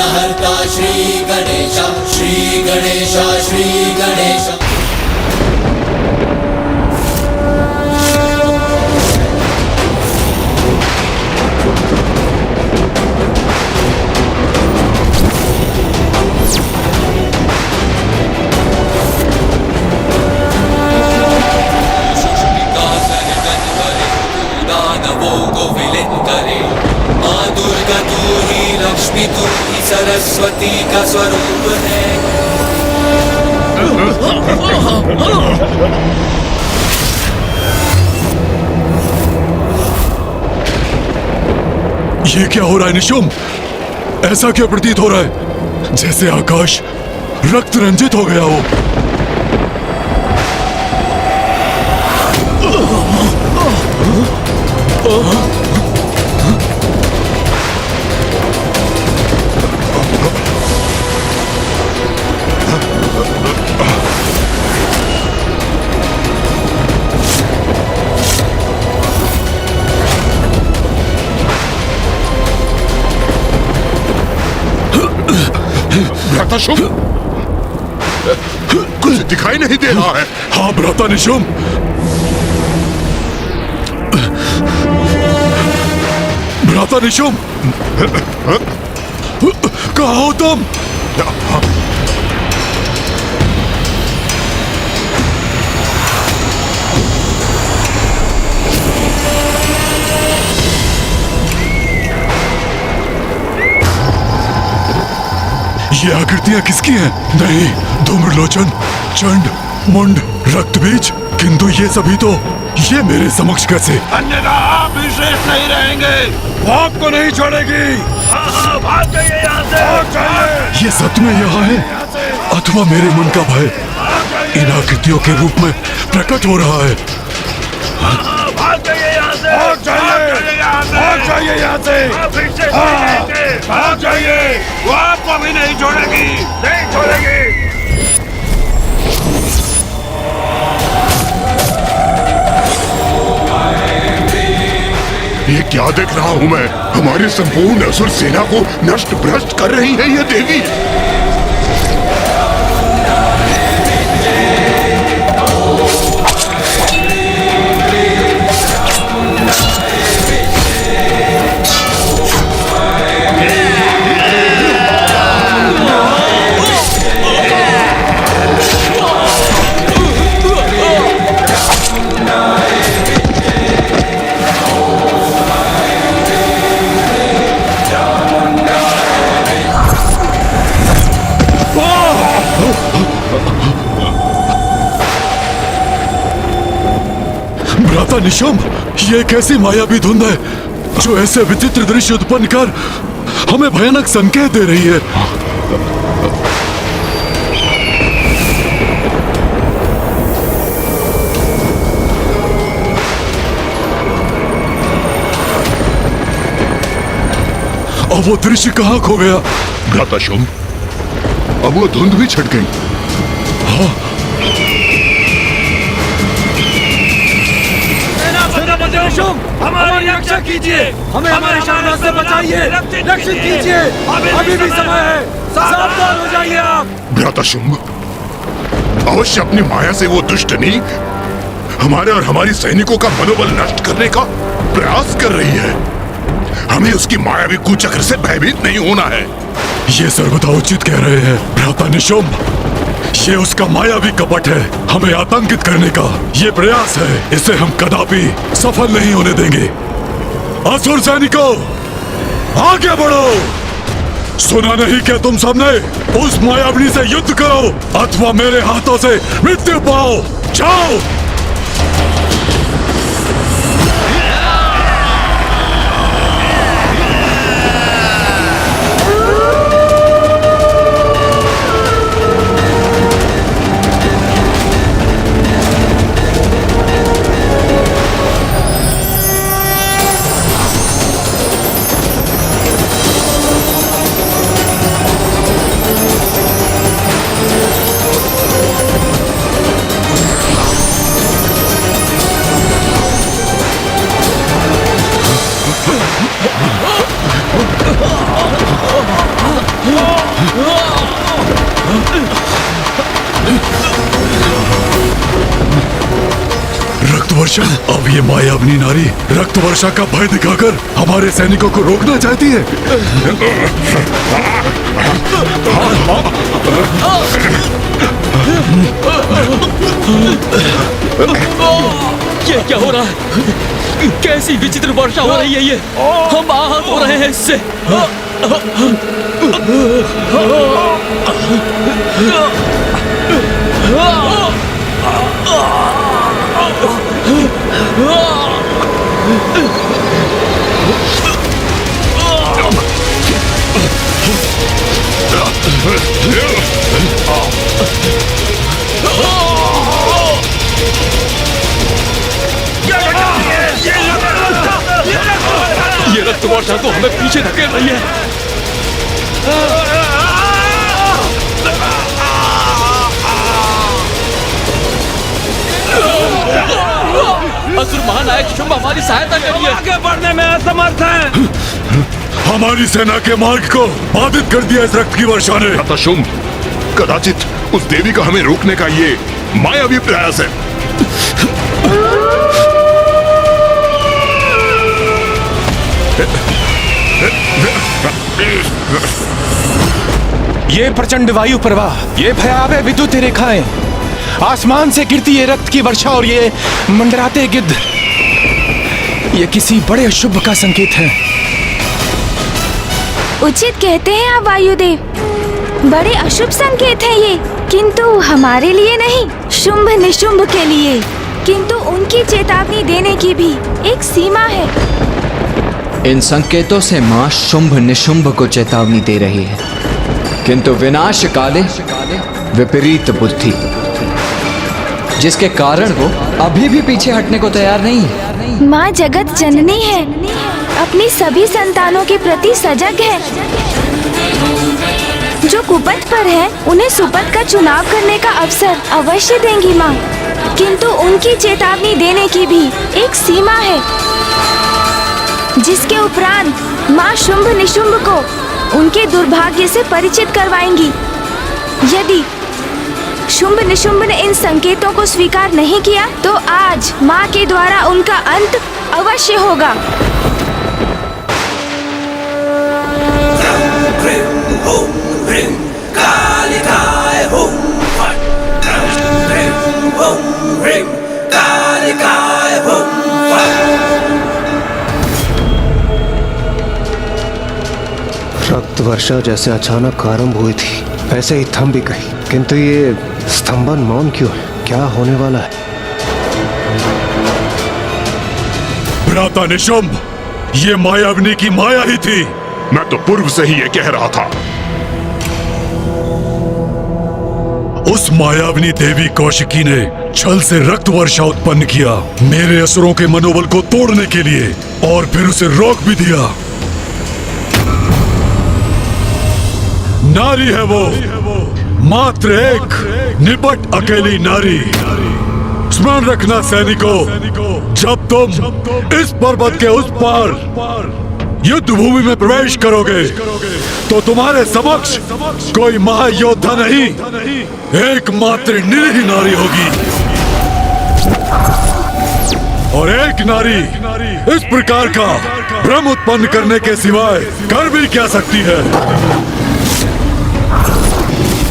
विघ्नहर्ता श्री गणेश, श्री गणेश, श्री गणेश। लक्ष्मी तू ही सरस्वती का स्वरूप है। ये क्या हो रहा है निशुम? ऐसा क्या प्रतीत हो रहा है जैसे आकाश रक्त रंजित हो गया हो। शुभ कुछ दिखाई नहीं दे रहा है। हाँ भ्राता निशुम, भ्राता निशुम, कहाँ हो तुम? ये आकृतियां किसकी हैं? नहीं, धूम्रलोचन, चंड, मुंड, रक्तबीज, किंतु ये सभी तो ये मेरे समक्ष कैसे? अन्यथा आप भी शेष नहीं रहेंगे। वो आपको नहीं छोड़ेगी। हाँ, भाग जाइए यहाँ से। भाग जाइए। ये सच में यहाँ है अथवा मेरे मन का भय इन आकृतियों के रूप में प्रकट हो रहा है? भाग जाइए यहाँ से। भाग जाइए यहाँ से। भाग जाइए यहाँ से। आप भी शेष नहीं रहेंगे। भाग जाइए। वो आपको भी नहीं छोड़ेगी, नहीं छोड़ेगी। ये क्या देख रहा हूँ मैं? हमारी संपूर्ण असुर सेना को नष्ट भ्रष्ट कर रही है ये देवी। भ्राता निशुम, ये कैसी मायावी धुंध है जो ऐसे विचित्र दृश्य उत्पन्न कर हमें भयानक संकेत दे रही है। अब वो दृश्य कहाँ खो गया? भ्राता शुंभ, अब वो धुंध भी छट गई। हाँ, हमारी रक्षा कीजिए, हमें हमारे शानदार से बचाइए, रक्षित कीजिए। अभी भी समय है, सावधान हो जाइए आप। भ्राता शुंभ, अवश्य अपनी माया से वो दुष्टनी हमारे और हमारी सैनिकों का मनोबल नष्ट करने का प्रयास कर रही है। हमें उसकी मायावी कुचक्र से भयभीत नहीं होना है। ये सर्वथा उचित कह रहे हैं भ्राता निशुंभ। ये उसका मायावी कपट है, हमें आतंकित करने का ये प्रयास है। इसे हम कदापि सफल नहीं होने देंगे। असुर सैनिकों, आगे बढ़ो। सुना नहीं क्या तुम सबने? उस मायाविनी से युद्ध करो अथवा मेरे हाथों से मृत्यु पाओ। जाओ। वर्षा, अब ये मायावनी नारी रक्त वर्षा का भय दिखाकर हमारे सैनिकों को रोकना चाहती है। ये क्या हो रहा है? कैसी विचित्र वर्षा हो रही है ये? हम आहत हो रहे हैं इससे। ये रक्त वर्षा तो हमें पीछे धकेल रही है। असुर महानायक शुंभ हमारी सहायता करिए। आगे बढ़ने में असमर्थ हैं। हमारी सेना के मार्ग को बाधित कर दिया इस रक्त की वर्षा ने। अतः शुंभ, कदाचित उस देवी का हमें रोकने का ये मायावी प्रयास है। ये प्रचंड वायु प्रवाह, ये भयावह विद्युत रेखाएं, आसमान से गिरती ये रक्त की वर्षा और ये मंडराते गिद्ध, ये किसी बड़े शुभ का संकेत है। उचित कहते हैं आप वायुदेव, बड़े अशुभ संकेत है ये, किंतु हमारे लिए नहीं, शुंभ निशुंभ के लिए। किंतु उनकी चेतावनी देने की भी एक सीमा है। इन संकेतों से माँ शुंभ निशुंभ को चेतावनी दे रही है, किंतु विनाश काले विपरीत बुद्धि, जिसके कारण वो अभी भी पीछे हटने को तैयार नहीं है। माँ जगत जननी है, अपनी सभी संतानों के प्रति सजग है। जो कुपथ पर है उन्हें सुपथ का चुनाव करने का अवसर अवश्य देंगी माँ, किंतु उनकी चेतावनी देने की भी एक सीमा है, जिसके उपरांत माँ शुंभ निशुंभ को उनके दुर्भाग्य से परिचित करवाएंगी। यदि शुंभ निशुंभ ने इन संकेतों को स्वीकार नहीं किया तो आज माँ के द्वारा उनका अंत अवश्य होगा। रक्त वर्षा जैसे अचानक आरंभ हुई थी वैसे ही थम भी गई, किंतु ये स्तंभन मौन क्यों है? क्या होने वाला है? भ्राता निशुंभ, ये मायावनी की माया ही थी। मैं तो पूर्व से ही ये कह रहा था। उस मायावनी देवी कौशिकी ने छल से रक्त वर्षा उत्पन्न किया, मेरे असुरों के मनोबल को तोड़ने के लिए, और फिर उसे रोक भी दिया। नारी है वो, मात्र एक निपट अकेली नारी। स्मरण रखना सैनिकों, जब तुम इस पर्वत के उस पार युद्ध भूमि में प्रवेश करोगे तो तुम्हारे समक्ष कोई महायोद्धा नहीं, एकमात्र निरीह नारी होगी। और एक नारी इस प्रकार का भ्रम उत्पन्न करने के सिवाय कर भी क्या सकती है?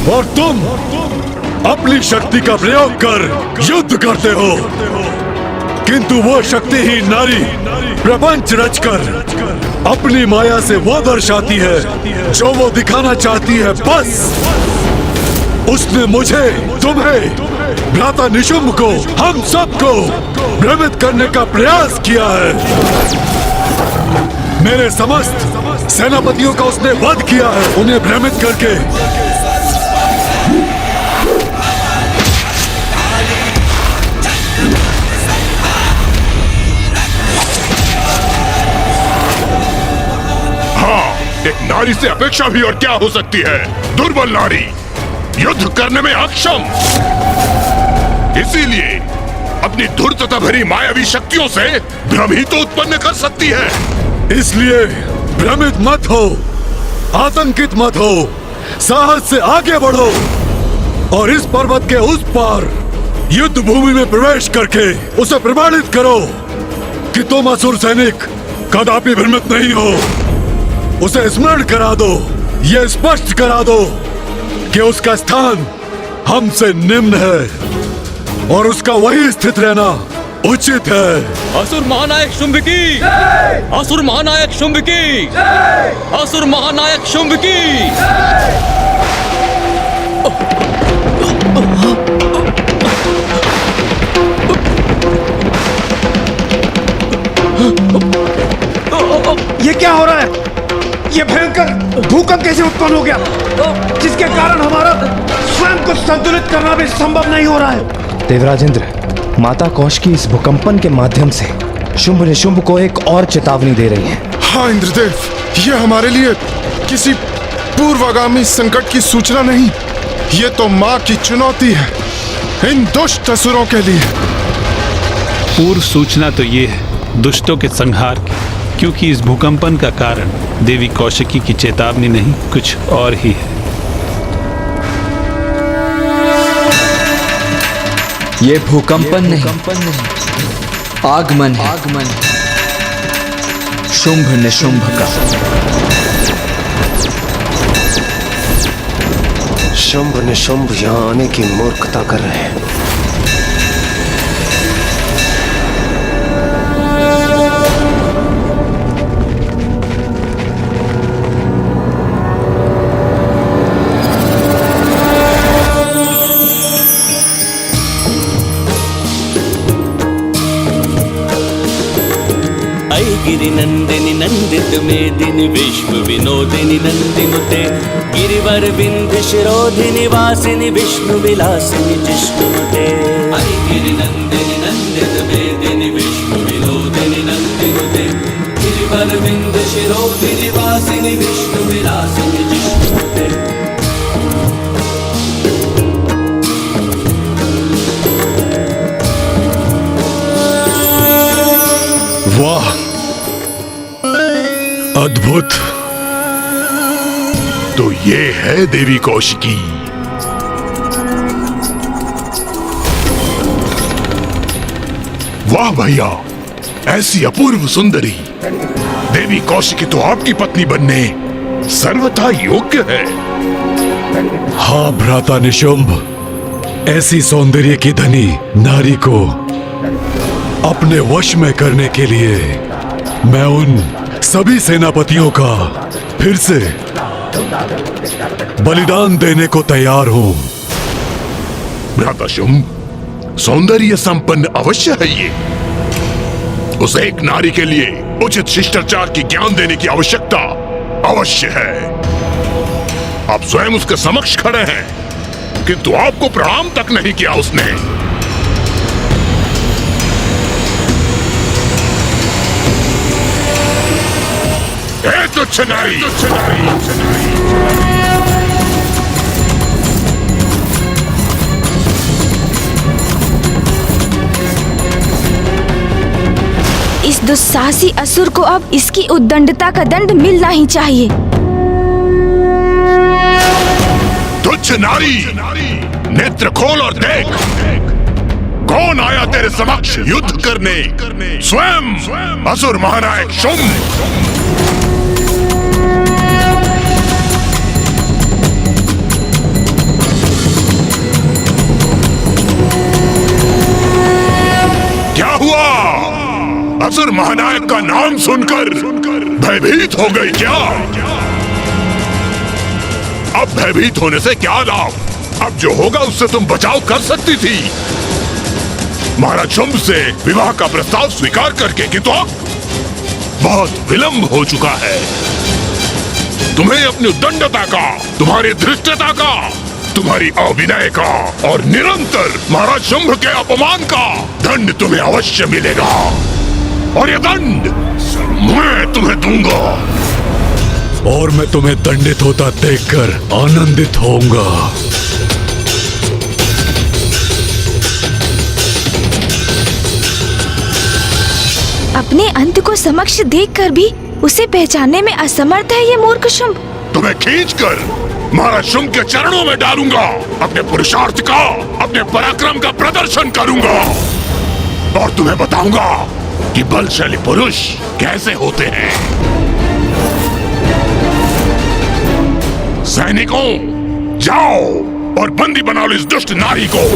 और तुम अपनी शक्ति का प्रयोग कर युद्ध करते हो, किंतु वो शक्तिहीन नारी प्रपंच रचकर अपनी माया से वो दर्शाती है जो वो दिखाना चाहती है। बस उसने मुझे, तुम्हें, भ्राता निशुंभ को, हम सबको भ्रमित करने का प्रयास किया है। मेरे समस्त सेनापतियों का उसने वध किया है, उन्हें भ्रमित करके। एक नारी से अपेक्षा भी और क्या हो सकती है? दुर्बल नारी, युद्ध करने में अक्षम, इसीलिए अपनी धूर्तता भरी मायावी शक्तियों से भ्रम ही तो उत्पन्न कर सकती है। इसलिए भ्रमित मत हो, आतंकित मत हो, साहस से आगे बढ़ो और इस पर्वत के उस पार युद्ध भूमि में प्रवेश करके उसे प्रमाणित करो कि तुम असुर सैनिक कदापि भ्रमित नहीं हो। उसे स्मरण करा दो, ये स्पष्ट करा दो कि उसका स्थान हमसे निम्न है और उसका वही स्थित रहना उचित है। असुर महानायक शुंभ की, असुर महानायक शुंभ की, असुर महानायक शुंभ की। ये क्या हो रहा है? ये भयंकर भूकंप कैसे उत्पन्न हो गया, जिसके कारण हमारा स्वयं को संतुलित करना भी संभव नहीं हो रहा है? देवराजेंद्र, माता कौश की इस भूकंपन के माध्यम से शुंभ निशुंभ को एक और चेतावनी दे रही है। हाँ इंद्रदेव, ये हमारे लिए किसी पूर्वगामी संकट की सूचना नहीं, ये तो माँ की चुनौती है इन दुष्ट असुरों के लिए। पूर्व सूचना तो ये है दुष्टों के संहार की, क्योंकि इस भूकंपन का कारण देवी कौशिकी की चेतावनी नहीं, कुछ और ही है। ये भूकंपन नहीं, आगमन है शुंभ निशुंभ का। शुंभ निशुंभ यहाँ आने की मूर्खता कर रहे हैं। गिरिनंदिनी नंदित मेदिनी विश्व विनोदिनी नंदिनुते गिरिवर विंध्य शिरोधिनी वासिनी विष्णु विलासिनी जिष्णुते। गिरिनंदिनी नंदित मेदिनी विश्व विनोदिनी नंदिनुते गिरिवर विंध्य शिरोधिनी वासिनी विष्णु विलासिनी जिष्णुते। वाह, अद्भुत। तो ये है देवी कौशिकी। वाह भैया, ऐसी अपूर्व सुंदरी देवी कौशिकी तो आपकी पत्नी बनने सर्वथा योग्य है। हाँ भ्राता निशुंभ, ऐसी सौंदर्य की धनी नारी को अपने वश में करने के लिए मैं उन सभी सेनापतियों का फिर से बलिदान देने को तैयार हूं। भ्राता शुंभ, सौंदर्य संपन्न अवश्य है ये। उस एक नारी के लिए उचित शिष्टाचार की ज्ञान देने की आवश्यकता अवश्य है। आप स्वयं उसके समक्ष खड़े हैं, किंतु आपको प्रणाम तक नहीं किया उसने। तुच्छ नारी, इस दुस्साहसी असुर को अब इसकी उद्दंडता का दंड मिलना ही चाहिए। तुच्छ नारी, नेत्र खोल और देख, कौन आया तेरे समक्ष युद्ध करने? स्वयं असुर महानायक शुंभ। क्या हुआ? असुर महानायक का नाम सुनकर भयभीत हो गई क्या? अब भयभीत होने से क्या लाभ? अब जो होगा उससे तुम बचाव कर सकती थी। महाराज शुंभ से विवाह का प्रस्ताव स्वीकार करके, किंतु अब बहुत विलंब हो चुका है। तुम्हें अपनी उद्दंडता का, तुम्हारी धृष्टता का, तुम्हारी अविनय का और निरंतर महाराज शुंभ के अपमान का दंड तुम्हें अवश्य मिलेगा, और यह दंड मैं तुम्हें दूंगा। और मैं तुम्हें दंडित होता देखकर आनंदित होऊंगा। अपने अंत को समक्ष देखकर भी उसे पहचानने में असमर्थ है ये मूर्ख शुंभ। तुम्हें खींचकर महाराज शुंभ के चरणों में डालूंगा, अपने पुरुषार्थ का, अपने पराक्रम का प्रदर्शन करूंगा और तुम्हें बताऊंगा कि बलशाली पुरुष कैसे होते हैं। सैनिकों, जाओ और बंदी बना लो इस दुष्ट नारी को।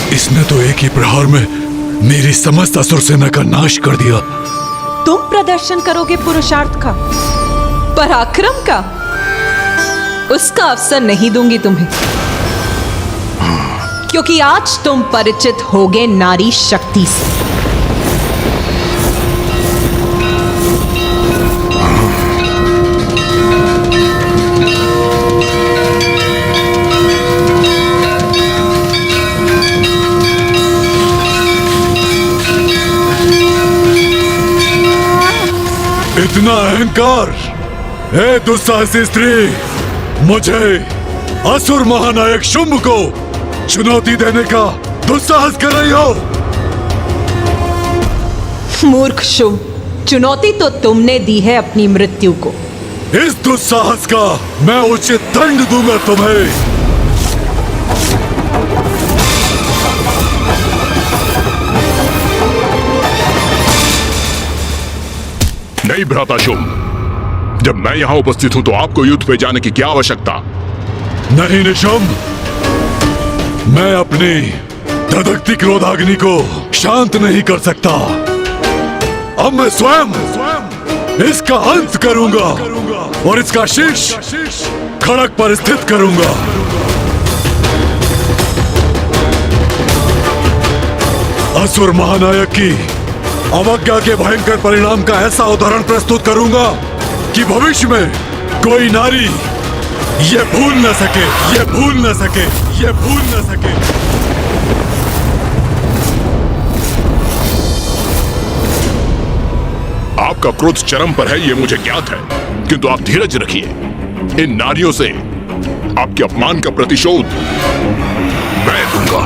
इसने तो एक ही प्रहार में मेरी समस्त असुर सेना का नाश कर दिया। तुम प्रदर्शन करोगे पुरुषार्थ का, पराक्रम का? उसका अवसर नहीं दूंगी तुम्हें, क्योंकि आज तुम परिचित होगे नारी शक्ति से। इतना अहंकार! हे दुस्साहसी स्त्री, मुझे असुर महानायक शुंभ को चुनौती देने का दुस्साहस कर रही हो? मूर्ख शुंभ, चुनौती तो तुमने दी है अपनी मृत्यु को। इस दुस्साहस का मैं उचित दंड दूंगा तुम्हें। नहीं भ्राता शुंभ, जब मैं यहां उपस्थित हूं तो आपको युद्ध पे जाने की क्या आवश्यकता? नहीं निशुंभ, मैं अपनी धधकती क्रोधाग्नि को शांत नहीं कर सकता। अब मैं स्वयं इसका अंत करूंगा और इसका शीश खड़क पर स्थित करूंगा। असुर महानायक की अवज्ञा के भयंकर परिणाम का ऐसा उदाहरण प्रस्तुत करूंगा कि भविष्य में कोई नारी ये भूल न सके, ये भूल न सके, ये भूल न सके। आपका क्रोध चरम पर है, ये मुझे ज्ञात है, किंतु आप धीरज रखिए। इन नारियों से आपके अपमान का प्रतिशोध मैं दूंगा।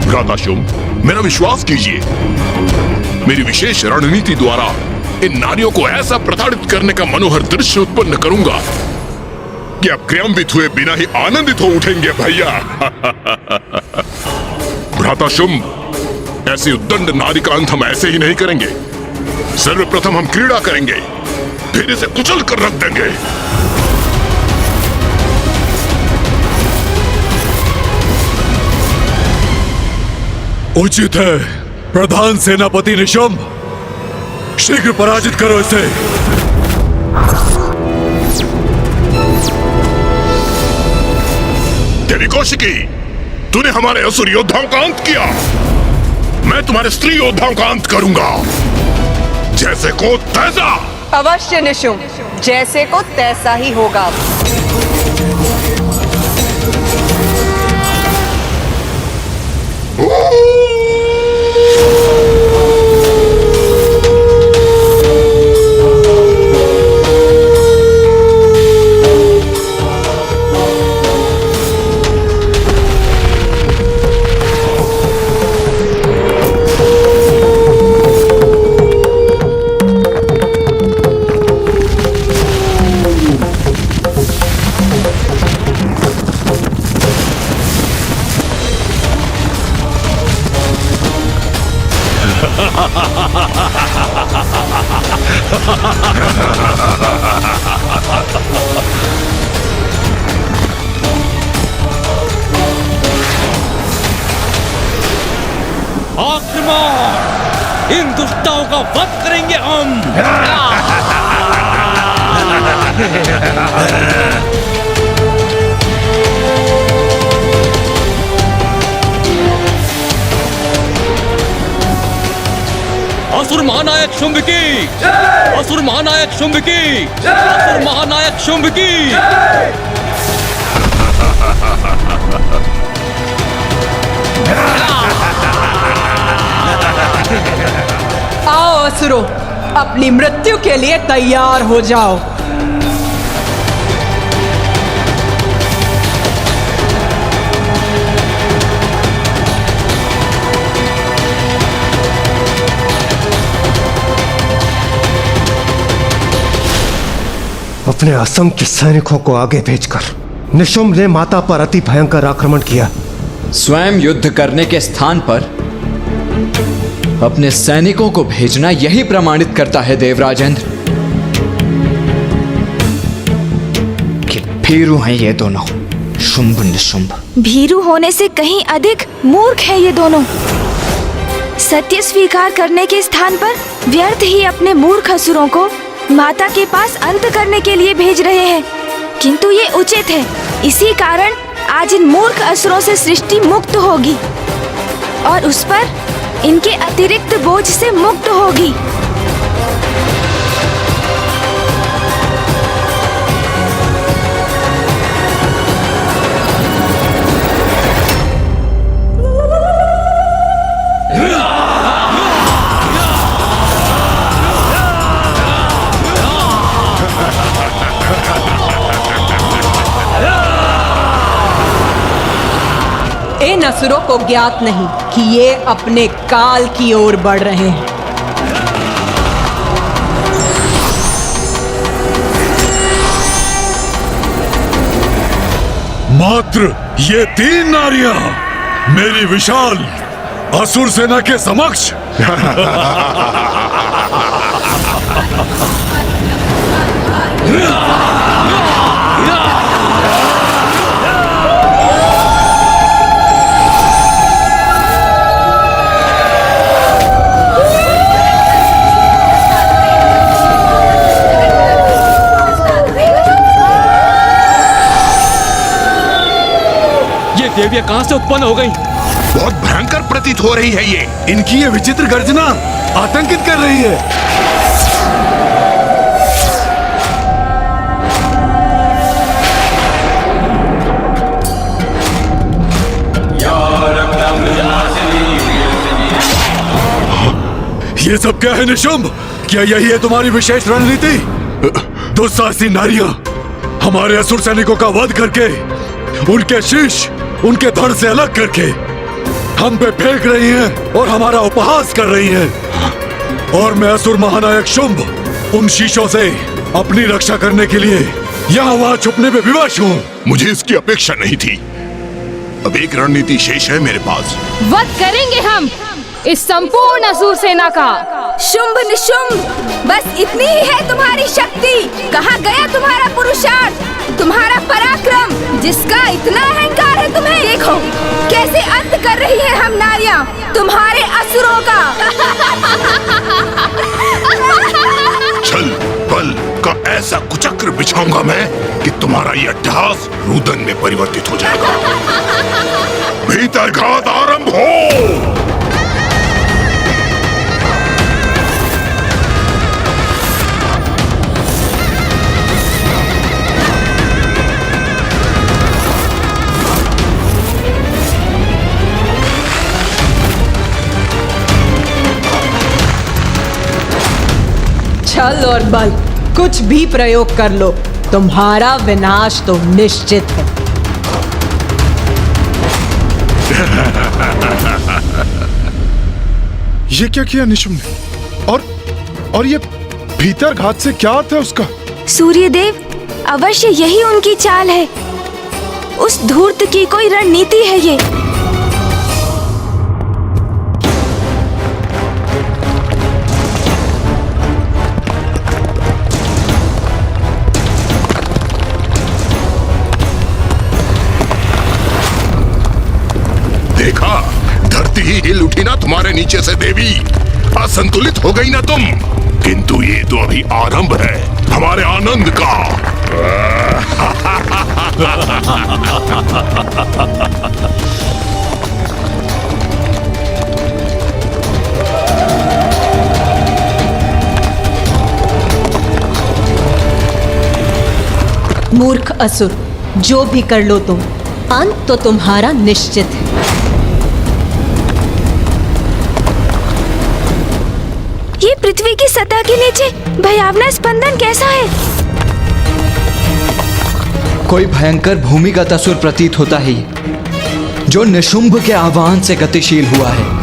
भ्राता शुंभ, मेरा विश्वास कीजिए, मेरी विशेष रणनीति द्वारा इन नारियों को ऐसा प्रताड़ित करने का मनोहर दृश्य उत्पन्न करूंगा कि आप क्रियान्वित हुए बिना ही आनंदित हो उठेंगे भैया। भ्राता शुंभ, ऐसी उद्दंड नारी का अंत हम ऐसे ही नहीं करेंगे। सर्वप्रथम हम क्रीड़ा करेंगे, फिर इसे कुचल कर रख देंगे। उचित है प्रधान सेनापति निशुंभ, शीघ्र पराजित करो इसे। देवी कौशिकी, तूने हमारे असुर योद्धाओं का अंत किया, मैं तुम्हारे स्त्री योद्धाओं का अंत करूंगा। जैसे को तैसा। अवश्य निशुंभ, जैसे को तैसा ही होगा। आक्रमण! इन दुष्टों का वध करेंगे हम। असुर महानायक शुंभ की, असुर महानायक शुंभ की, असुर महानायक शुंभ की। आओ असुरों, अपनी मृत्यु के लिए तैयार हो जाओ। अपने असंख्य सैनिकों को आगे भेजकर निशुंभ ने माता पर अति भयंकर आक्रमण किया। स्वयं युद्ध करने के स्थान पर अपने सैनिकों को भेजना यही प्रमाणित करता है देवराजेंद्र कि भीरू हैं ये दोनों, शुंभ निशुंभ। भीरू होने से कहीं अधिक मूर्ख है ये दोनों। सत्य स्वीकार करने के स्थान पर व्यर्थ ही अपने मूर्ख असुरों को माता के पास अंत करने के लिए भेज रहे हैं। किंतु ये उचित है, इसी कारण आज इन मूर्ख असुरों से सृष्टि मुक्त होगी और उस पर इनके अतिरिक्त बोझ से मुक्त होगी। इन असुरों को ज्ञात नहीं कि ये अपने काल की ओर बढ़ रहे हैं। मात्र ये 3 नारियां मेरी विशाल असुर सेना के समक्ष। देवियां कहां से उत्पन्न हो गई? बहुत भयंकर प्रतीत हो रही है ये। इनकी ये विचित्र गर्जना आतंकित कर रही है। ये सब क्या है निशुंभ? क्या यही है तुम्हारी विशेष रणनीति? दुस्साहसी नारियां हमारे असुर सैनिकों का वध करके उनके शीश उनके धड़ से अलग करके हम पे फेंक रही हैं और हमारा उपहास कर रही हैं। और मैं असुर महानायक शुंभ उन शीशों से अपनी रक्षा करने के लिए यहाँ वहाँ छुपने में विवश हूँ। मुझे इसकी अपेक्षा नहीं थी। अब एक रणनीति शेष है मेरे पास। वध करेंगे हम इस संपूर्ण असुर सेना का। शुंभ निशुंभ, बस इतनी ही है तुम्हारी शक्ति। कहाँ गया तुम्हारा पुरुषार्थ, तुम्हारा पराक्रम, जिसका इतना अहंकार है तुम्हें? देखो कैसे अंत कर रही है हम नारियां तुम्हारे असुरों का। छल बल का ऐसा कुचक्र बिछाऊंगा मैं कि तुम्हारा ये अट्टहास रुदन में परिवर्तित हो जाएगा। भीतर घात आरंभ हो। छल और बल कुछ भी प्रयोग कर लो, तुम्हारा विनाश तो निश्चित है। ये क्या किया निशुंभ ने? और ये भीतर घात से क्या अर्थ है उसका? सूर्यदेव, अवश्य यही उनकी चाल है। उस धूर्त की कोई रणनीति है ये। देखा, धरती ही हिल उठी ना तुम्हारे नीचे से देवी असंतुलित हो गई ना तुम। किंतु ये तो अभी आरंभ है हमारे आनंद का। मूर्ख असुर, जो भी कर लो तुम, अंत तो तुम्हारा निश्चित है। ये पृथ्वी की सतह के नीचे भयावना स्पंदन कैसा है? कोई भयंकर भूमिगत असुर प्रतीत होता है जो निशुंभ के आह्वान से गतिशील हुआ है।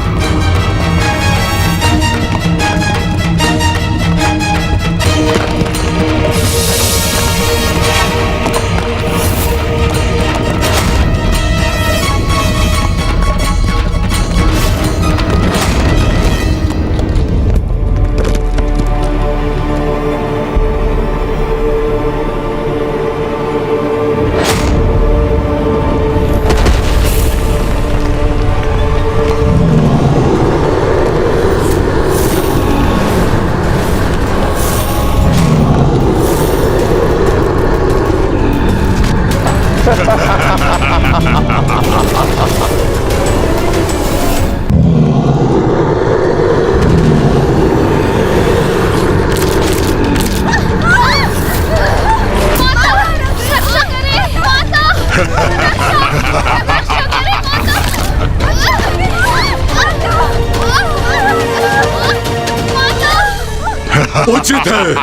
उचित है,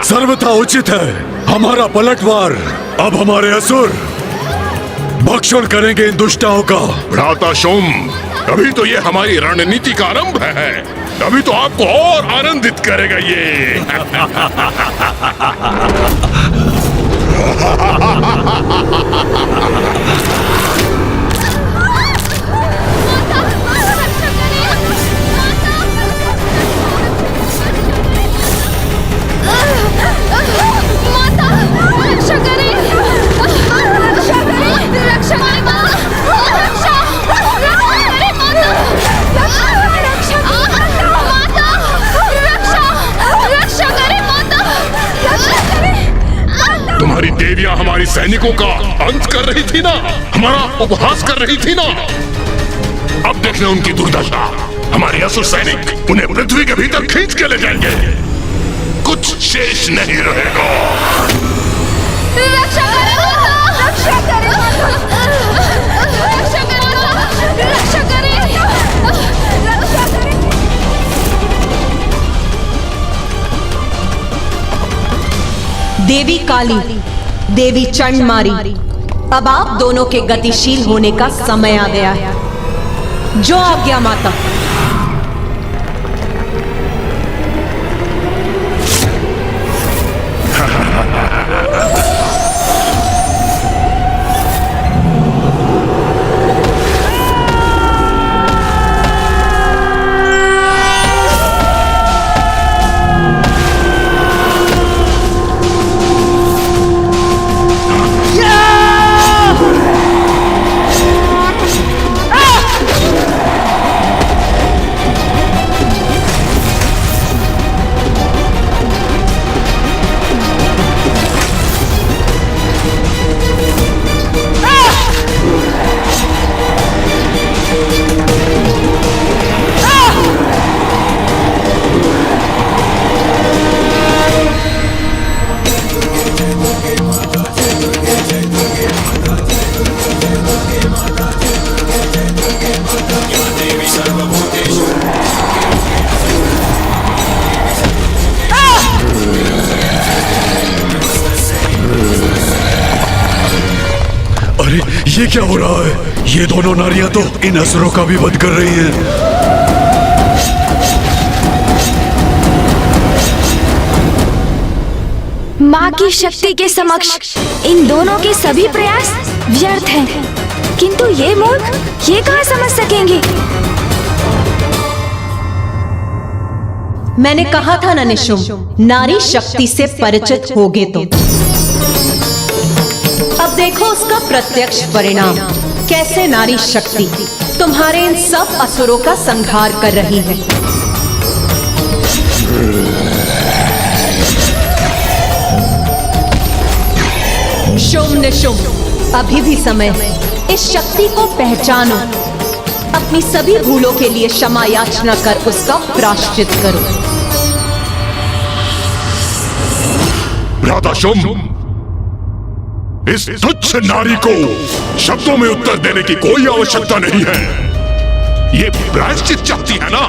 सर्वथा उचित है। हमारा पलटवार अब हमारे असुर भक्षण करेंगे इन दुष्टाओं का। भ्राता शुंभ, अभी तो ये हमारी रणनीति का आरंभ है। अभी तो आपको और आनंदित करेगा ये। तुम्हारी देवियां हमारी सैनिकों का अंत कर रही थी ना, हमारा उपहास कर रही थी ना। अब देखना उनकी दुर्दशा। हमारे असुर सैनिक उन्हें पृथ्वी के भीतर खींच के ले जाएंगे, कुछ शेष नहीं रहेगा। रक्षा करें, रक्षा करें, रक्षा करें, रक्षा करें, रक्षा करें। देवी काली, देवी चंडमारी, अब आप दोनों के गतिशील होने का समय आ गया है। जो आज्ञा माता। ये क्या हो रहा है? ये दोनों नारियां तो इन असुरों का भी वध कर रही हैं। माँ की शक्ति के समक्ष इन दोनों के सभी प्रयास व्यर्थ हैं। किंतु ये मूर्ख ये कहाँ समझ सकेंगे? मैंने कहा था ना निशुंभ, नारी शक्ति से परिचित होगे तुम। अब देखो उसका प्रत्यक्ष परिणाम। कैसे नारी शक्ति तुम्हारे इन सब असुरों का संहार कर रही है। शुंभ निशुंभ, अभी भी समय है। इस शक्ति को पहचानो, अपनी सभी भूलों के लिए क्षमा याचना कर उसका प्रायश्चित करो। भ्राता शुंभ, इस तुच्छ नारी को शब्दों में उत्तर देने की कोई आवश्यकता नहीं है। ये प्रायश्चित चाहती है ना,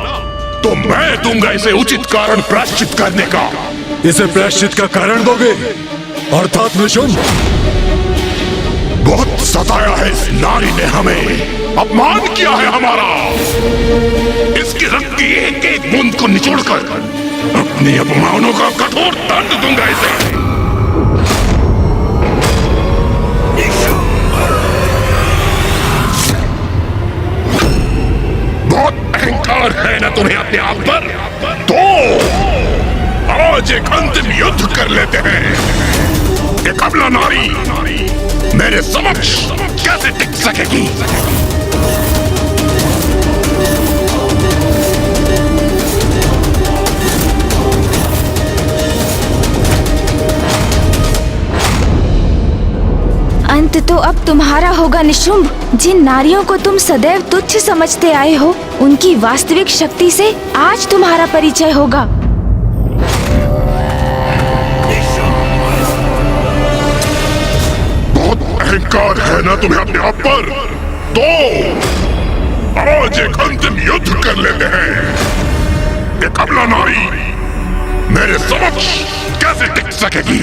तो मैं दूंगा इसे उचित कारण प्रायश्चित करने का। इसे प्रायश्चित का कारण दोगे? अर्थात निशुंभ, बहुत सताया है इस नारी ने हमें, अपमान किया है हमारा। इसकी रक्त की एक एक बूंद को निचोड़कर अपने अपमानों का कठोर दंड दूंगा इसे। बहुत अहंकार है ना तुम्हें अपने आप पर? तो आज एक अंतिम युद्ध कर लेते हैं। ये कमला नारी मेरे समक्ष कैसे टिक सकेगी? अंत तो अब तुम्हारा होगा निशुंभ। जिन नारियों को तुम सदैव तुच्छ समझते आए हो, उनकी वास्तविक शक्ति से आज तुम्हारा परिचय होगा। बहुत अहंकार है ना तुम्हें अपने आप पर? तो आज एक अंतिम युद्ध कर लेते हैं। ये कमला नारी मेरे समक्ष कैसे टिक सकेगी?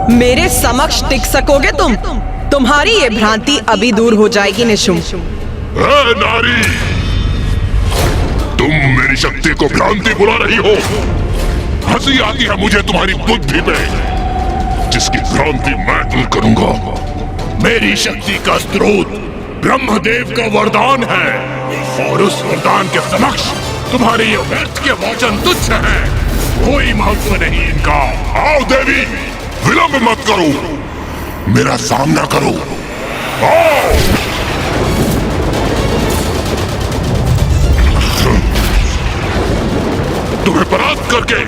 मेरे समक्ष टिक सकोगे तुम? तुम्हारी ये भ्रांति अभी दूर हो जाएगी निशुंभ। नारी, तुम मेरी शक्ति को भ्रांति बुला रही हो। हंसी आती है मुझे तुम्हारी बुद्धि पे, जिसकी भ्रांति मैं दूर करूंगा। मेरी शक्ति का स्रोत ब्रह्मदेव का वरदान है, और उस वरदान के समक्ष तुम्हारे ये व्यर्थ के वचन तुच्छ हैं। कोई महत्व नहीं इनका। आओ देवी, विलंब मत करो, मेरा सामना करो। आओ। तुम्हें परास्त करके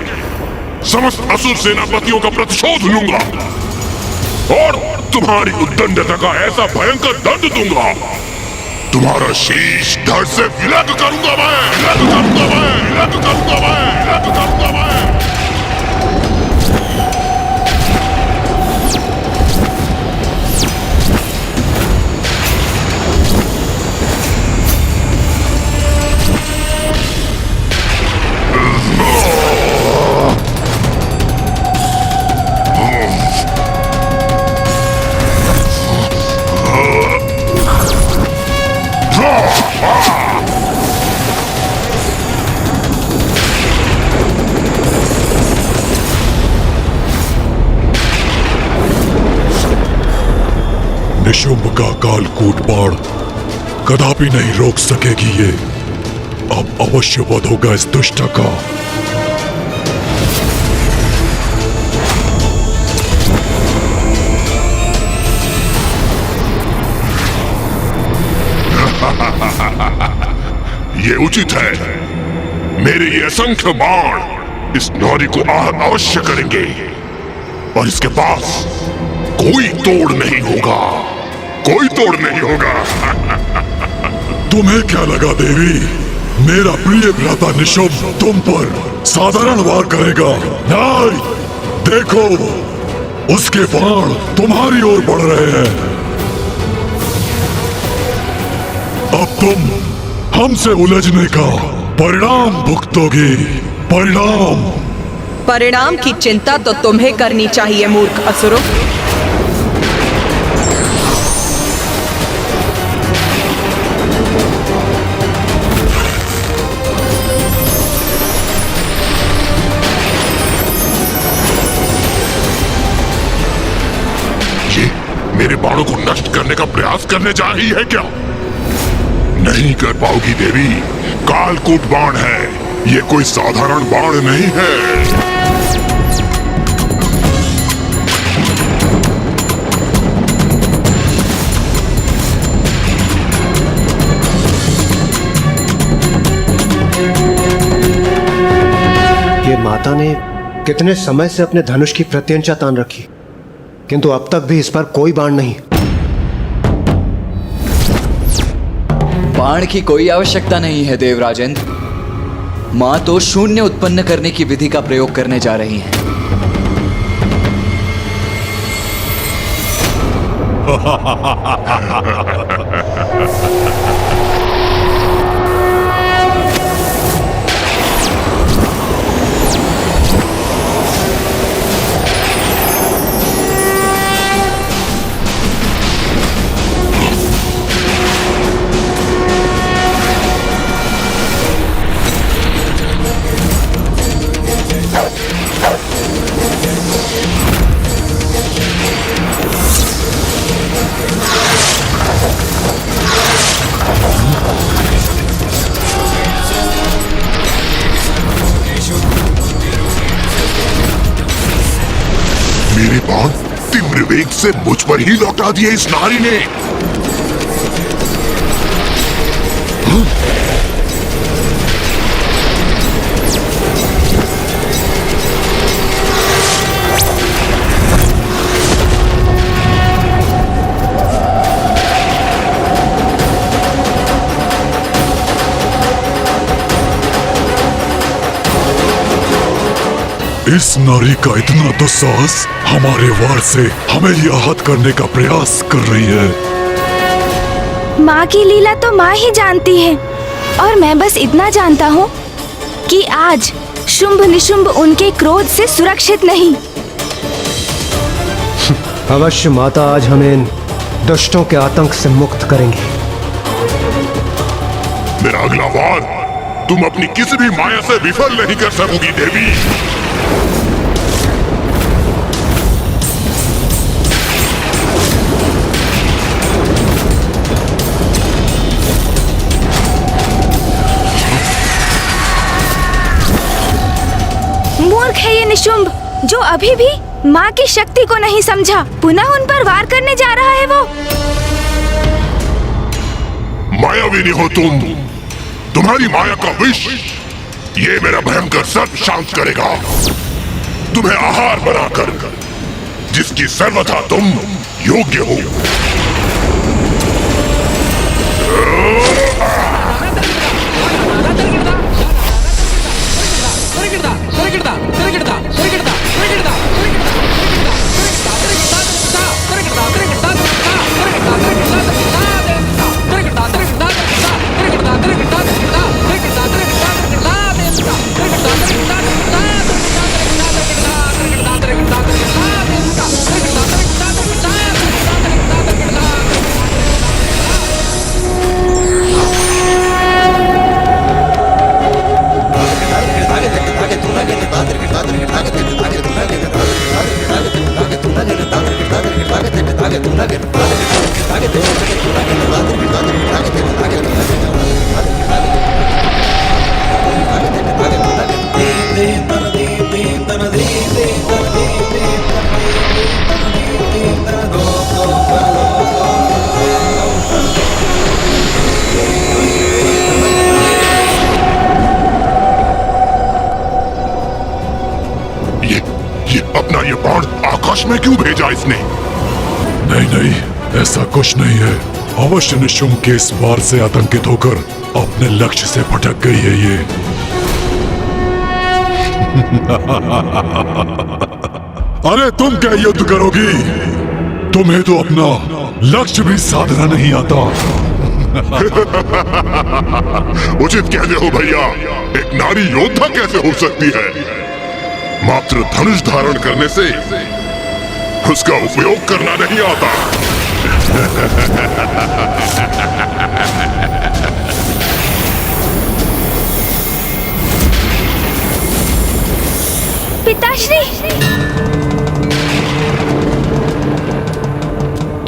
समस्त असुर सेनापतियों का प्रतिशोध लूंगा, और तुम्हारी उद्दंडता का ऐसा भयंकर दंड दूंगा, तुम्हारा शीश धड़ से विलग करूंगा मैं, विलग करूंगा मैं, विलग करूंगा मैं, विलग करूंगा मैं। निशुंभ का कालकूट बाण कदापि नहीं रोक सकेगी ये। अब अवश्य वध होगा इस दुष्ट का। ये उचित है। मेरे ये असंख्य बाण इस नारी को आहत अवश्य करेंगे, और इसके पास कोई तोड़ नहीं होगा, कोई तोड़ नहीं होगा। तुम्हें क्या लगा देवी, मेरा प्रिय भ्राता निशुंभ तुम पर साधारण वार करेगा? नहीं, देखो उसके बाण तुम्हारी ओर बढ़ रहे हैं। अब तुम हमसे उलझने का परिणाम भुगतोगी। परिणाम। परिणाम की चिंता तो तुम्हें करनी चाहिए मूर्ख असुरों। ये मेरे बाणों को नष्ट करने का प्रयास करने जा रही है क्या? नहीं कर पाओगी देवी। कालकूट बाण है, ये कोई साधारण बाण नहीं है। ये माता ने कितने समय से अपने धनुष की प्रत्यंचा तान रखी, किंतु अब तक भी इस पर कोई बाण नहीं। बाण की कोई आवश्यकता नहीं है देवराजेंद्र। मां तो शून्य उत्पन्न करने की विधि का प्रयोग करने जा रही हैं। मेरे बाण तीव्र वेग से मुझ पर ही लौटा दिए इस नारी ने। इस नारी का इतना दुस्साहस हमारे वार से हमें ही आहत करने का प्रयास कर रही है। माँ की लीला तो माँ ही जानती है, और मैं बस इतना जानता हूँ कि आज शुंभ निशुंभ उनके क्रोध से सुरक्षित नहीं। अवश्य माता आज हमें इन दुष्टों के आतंक से मुक्त करेंगी। मेरा अगला वार तुम अपनी किसी भी माया से विफल नहीं कर सकोगी देवी। मूर्ख है ये निशुंभ, जो अभी भी माँ की शक्ति को नहीं समझा। पुनः उन पर वार करने जा रहा है वो। मायाविनी हो तुम। तुम्हारी माया का विष ये मेरा भयंकर सर्प शांत करेगा। तुम्हें आहार बनाकर, जिसकी सर्वथा तुम योग्य हो। अपना ये बाण आकाश में क्यों भेजा इसने? नहीं नहीं, ऐसा कुछ नहीं है। अवश्य निशुंभ के इस वार से आतंकित होकर अपने लक्ष्य से भटक गई है ये। अरे तुम क्या युद्ध करोगी? तुम्हें तो अपना लक्ष्य भी साधना नहीं आता। उचित कहते हो भैया। एक नारी योद्धा कैसे हो सकती है? मात्र धनुष धारण करने से उसका उपयोग करना नहीं आता। पिताश्री,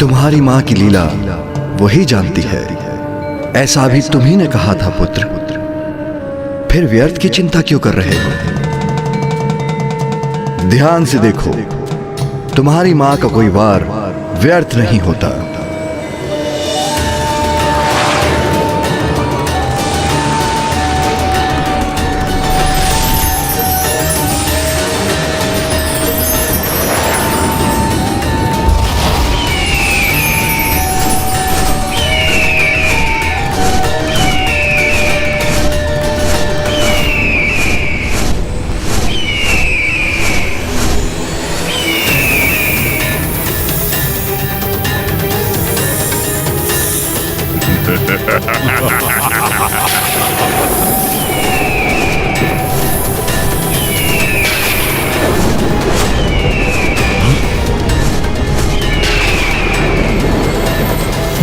तुम्हारी माँ की लीला वही जानती है, ऐसा भी तुम्ही ने कहा था पुत्र। फिर व्यर्थ की चिंता क्यों कर रहे हो? ध्यान से देखो, तुम्हारी माँ का कोई वार व्यर्थ नहीं होता।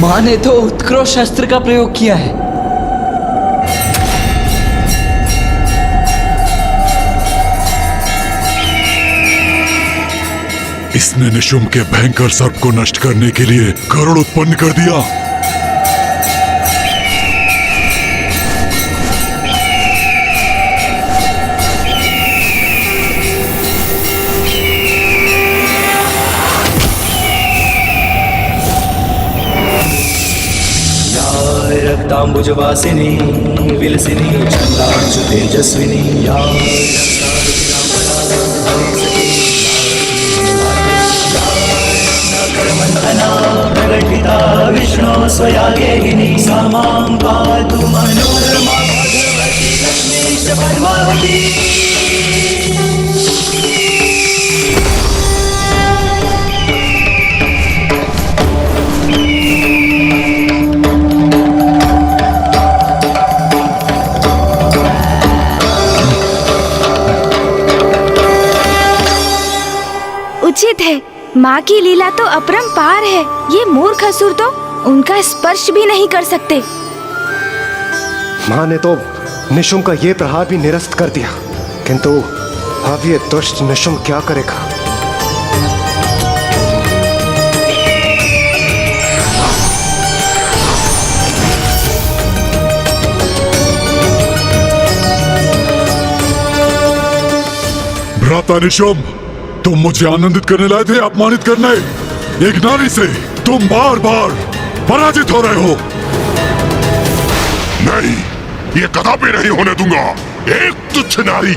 मां ने तो उत्कृष्ट शस्त्र का प्रयोग किया है। इसने निशुम्भ के भयंकर सर्प को नष्ट करने के लिए गरुड़ उत्पन्न कर दिया। रक्तांबुजवासिनी विलसिनी चंद्रांशु तेजस्विनी या प्रकटिता विष्णु स्वया गेहिनी सा मां पातु मनोरमा भगवती लक्ष्मी च पद्मावती। उचित है, माँ की लीला तो अपरंपार है। ये मूर्ख असुर तो उनका स्पर्श भी नहीं कर सकते। माँ ने तो निशुम्भ का ये प्रहार भी निरस्त कर दिया, किंतु अब ये दुष्ट निशुम्भ क्या करेगा? भ्राता निशुम्भ, तुम मुझे आनंदित करने लाए थे, अपमानित करने। एक नारी से तुम बार बार पराजित हो रहे हो। नहीं, ये कदापि नहीं होने दूंगा। एक तुच्छ नारी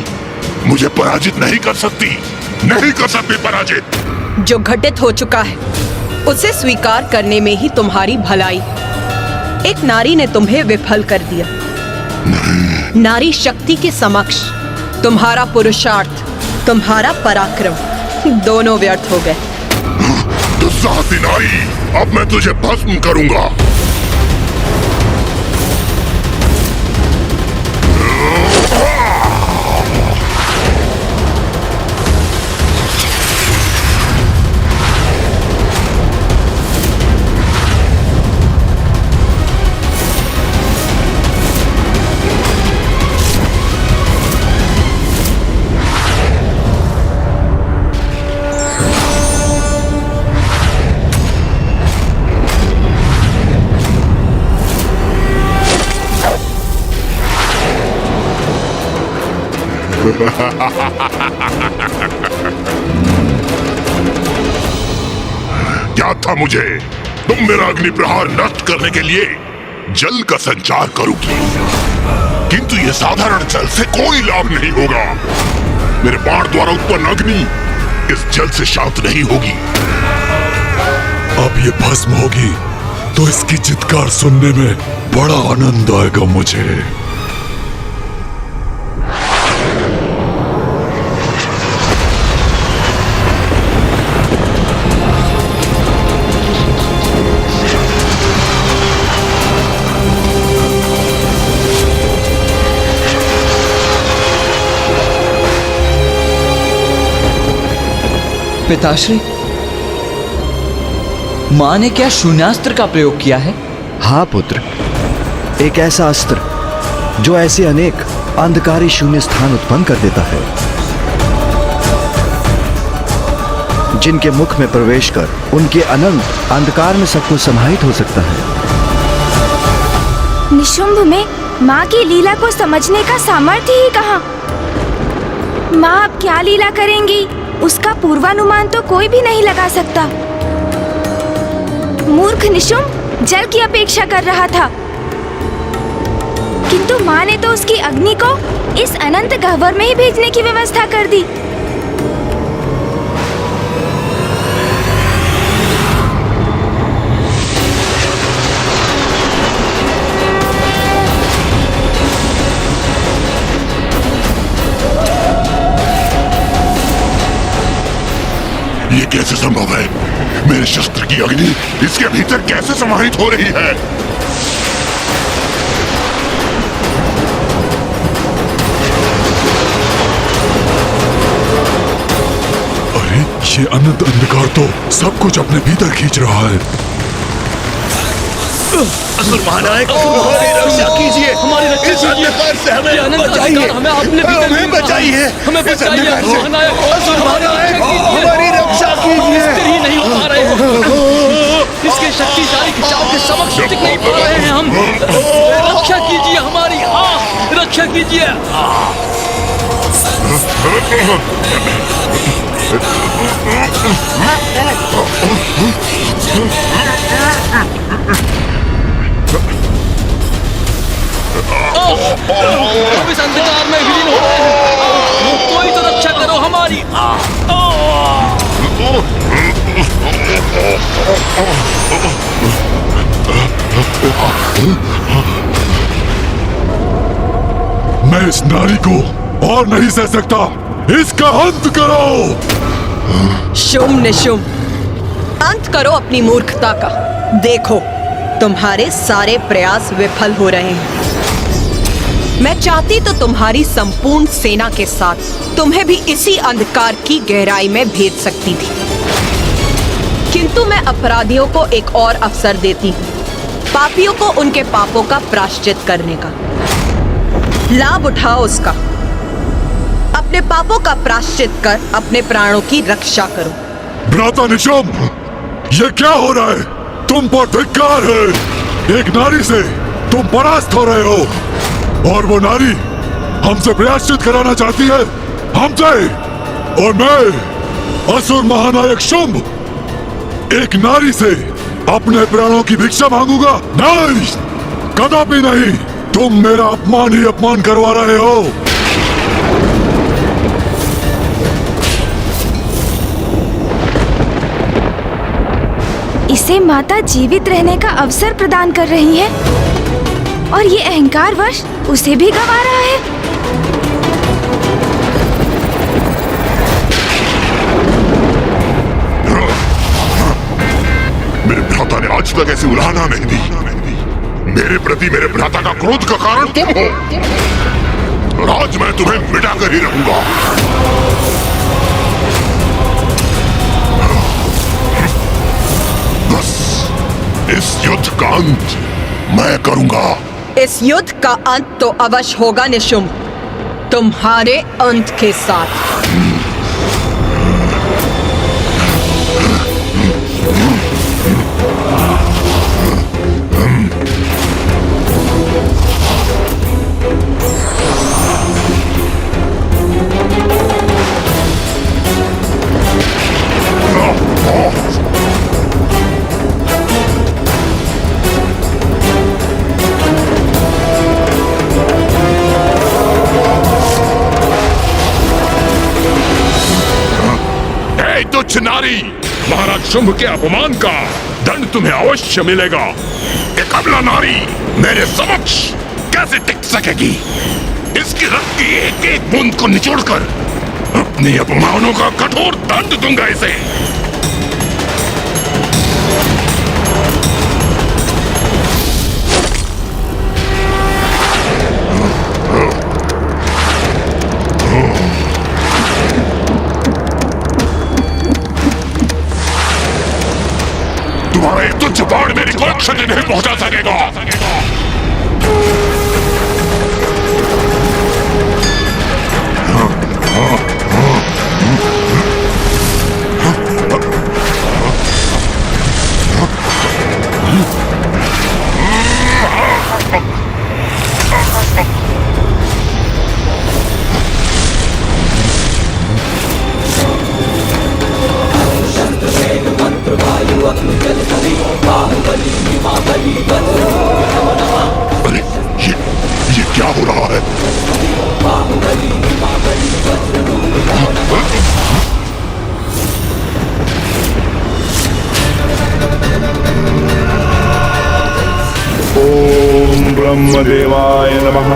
मुझे पराजित नहीं कर सकती, नहीं कर सकती पराजित। जो घटित हो चुका है उसे स्वीकार करने में ही तुम्हारी भलाई। एक नारी ने तुम्हें विफल कर दिया। नारी शक्ति के समक्ष तुम्हारा पुरुषार्थ, तुम्हारा पराक्रम दोनों व्यर्थ हो गए। दुस्साहसी नारी, अब मैं तुझे भस्म करूंगा। क्या था मुझे? तुम मेरा अग्नि प्रहार नष्ट करने के लिए जल का संचार करोगी, किंतु ये साधारण जल से कोई लाभ नहीं होगा। मेरे बाण द्वारा उत्पन्न अग्नि इस जल से शांत नहीं होगी। अब ये भस्म होगी तो इसकी चित्कार सुनने में बड़ा आनंद आएगा मुझे। पिताश्री, मां ने क्या शून्यास्त्र का प्रयोग किया है? हाँ पुत्र, एक ऐसा अस्त्र जो ऐसे अनेक अंधकारी शून्य स्थान उत्पन्न कर देता है। जिनके मुख में प्रवेश कर उनके अनंत अंधकार में सब कुछ समाहित हो सकता है। निशुंभ में माँ की लीला को समझने का सामर्थ्य ही कहाँ? माँ अब क्या लीला करेंगी, उसका पूर्वानुमान तो कोई भी नहीं लगा सकता। मूर्ख निशुंभ जल की अपेक्षा कर रहा था, किंतु माँ ने तो उसकी अग्नि को इस अनंत गह्वर में ही भेजने की व्यवस्था कर दी। ये कैसे संभव है? मेरे शस्त्र की अग्नि इसके भीतर कैसे समाहित हो रही है? अरे ये अनंत अंधकार तो सब कुछ अपने भीतर खींच रहा है। असुर महानायक, हमारी रक्षा कीजिए, हमारी रक्षा कीजिए, से हमें बचाइए, हमें बचाइए, हमें बचाइए, असुर महानायक, हमारी रक्षा कीजिए। ही नहीं हो पा रहे हैं, इसके शक्तिशाली खिंचाव के समक्ष टिक नहीं पा रहे हैं हम। रक्षा कीजिए हमारी, रक्षा कीजिए। हम इस अंधकार में विलीन हो रहे हैं, कोई तो रक्षा करो हमारी। मैं इस नारी को और नहीं सह सकता, इसका अंत करो। शुंभ निशुंभ, अंत करो अपनी मूर्खता का। देखो, तुम्हारे सारे प्रयास विफल हो रहे हैं। मैं चाहती तो तुम्हारी संपूर्ण सेना के साथ तुम्हें भी इसी अंधकार की गहराई में भेज सकती थी, किंतु मैं अपराधियों को एक और अवसर देती हूँ, पापियों को उनके पापों का प्रायश्चित करने का। लाभ उठाओ उसका, अपने पापों का प्रायश्चित कर अपने प्राणों की रक्षा करो। भ्राता निशुंभ, ये क्या हो रहा है? तुम पर धिक्कार है। एक नारी से तुम परास्त हो रहे हो, और वो नारी हमसे प्रायश्चित कराना चाहती है, हमसे। और मैं असुर महानायक शुंभ एक नारी से अपने प्राणों की भिक्षा मांगूंगा? नहीं, कदापि नहीं। तुम मेरा अपमान ही अपमान करवा रहे हो। इसे माता जीवित रहने का अवसर प्रदान कर रही है, और ये अहंकारवश उसे भी गंवा रहा है। मेरे भ्राता ने आज तक ऐसी उलाहना नहीं दी। मेरे प्रति मेरे भ्राता का क्रोध का कारण तुम हो, और आज मैं तुम्हें मिटा कर ही रहूंगा। बस इस युद्ध का अंत मैं करूंगा। इस युद्ध का अंत तो अवश्य होगा निशुंभ, तुम्हारे अंत के साथ। तुच्छ नारी, महाराज शुंभ के अपमान का दंड तुम्हें अवश्य मिलेगा। एक अबला नारी मेरे समक्ष कैसे टिक सकेगी? इसकी रक्त की एक एक बूंद को निचोड़कर अपने अपमानों का कठोर दंड दूंगा इसे। तुम्हारा एक तुच्छ बाण मेरी कोई क्षति नहीं पहुंचा सकेगा। ब्रह्मदेवाय नमः।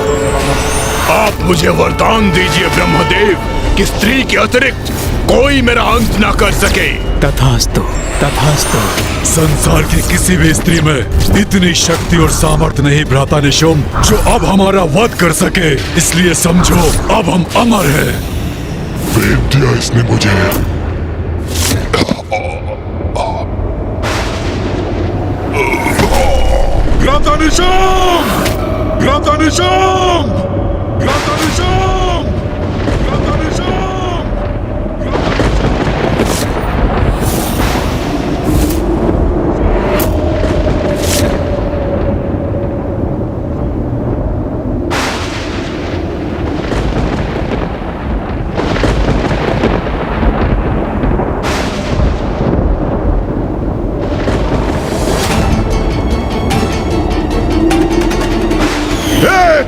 आप मुझे वरदान दीजिए ब्रह्मदेव कि स्त्री के अतिरिक्त कोई मेरा अंत ना कर सके। तथास्तु, तथास्तु। संसार की किसी भी स्त्री में इतनी शक्ति और सामर्थ्य नहीं भ्राता निशुम जो अब हमारा वध कर सके। इसलिए समझो अब हम अमर हैं। फेंक दिया इसने मुझे। भ्राता निशुम! भ्राता निशुम! भ्राता निशुम! भ्राता निशुम!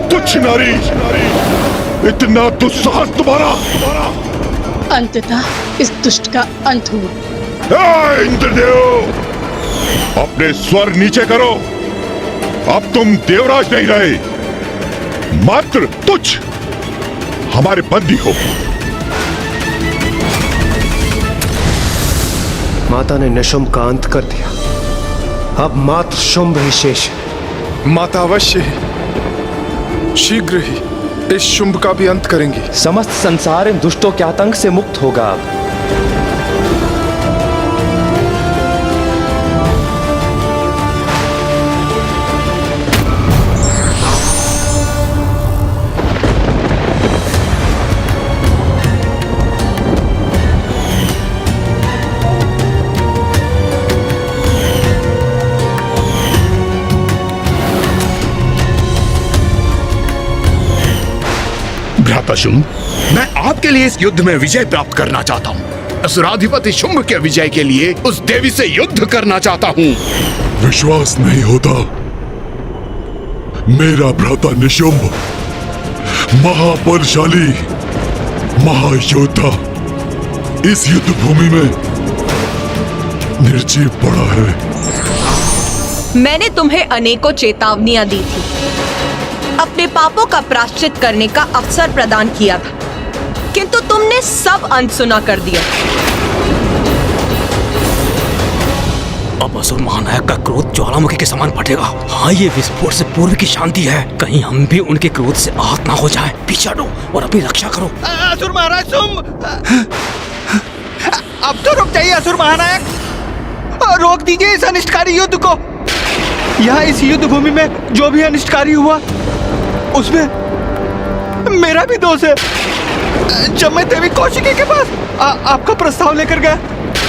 तुच्छ नारी, इतना दुस्साहस तुम्हारा! अंततः इस दुष्ट का अंत हुआ। इंद्रदेव, अपने स्वर नीचे करो। अब तुम देवराज नहीं रहे, मात्र तुच्छ हमारे बंदी हो। माता ने निशुंभ का अंत कर दिया। अब मात्र शुंभ ही शेष है। माता अवश्य शीघ्र ही इस शुंभ का भी अंत करेंगी। समस्त संसार इन दुष्टों के आतंक से मुक्त होगा अब। भ्राता शुंभ, मैं आपके लिए इस युद्ध में विजय प्राप्त करना चाहता हूँ। असुराधिपति शुंभ के विजय के लिए उस देवी से युद्ध करना चाहता हूँ। विश्वास नहीं होता? मेरा भ्राता निशुंभ महाबलशाली महायोद्धा इस युद्ध भूमि में निर्जीव पड़ा है। मैंने तुम्हें अनेकों चेतावनियां दी थी, अपने पापों का प्रायश्चित करने का अवसर प्रदान किया था, किंतु तुमने सब अनसुना कर दिया। अब असुर महानायक का क्रोध ज्वालामुखी के समान फटेगा। हाँ, ये विस्फोट से पूर्व की शांति है। कहीं हम भी उनके क्रोध से आहत ना हो जाएं। पीछे हटो और अपनी रक्षा करो। असुर महाराज शुंभ, अब तो रुक जाइए असुर महानायक। रोक दीजिए इस अनिष्टकारी युद्ध को। यहाँ इस युद्ध भूमि में जो भी अनिष्टकारी हुआ उसमें मेरा भी दोष है। जब मैं देवी कौशिकी के पास आपका प्रस्ताव लेकर गया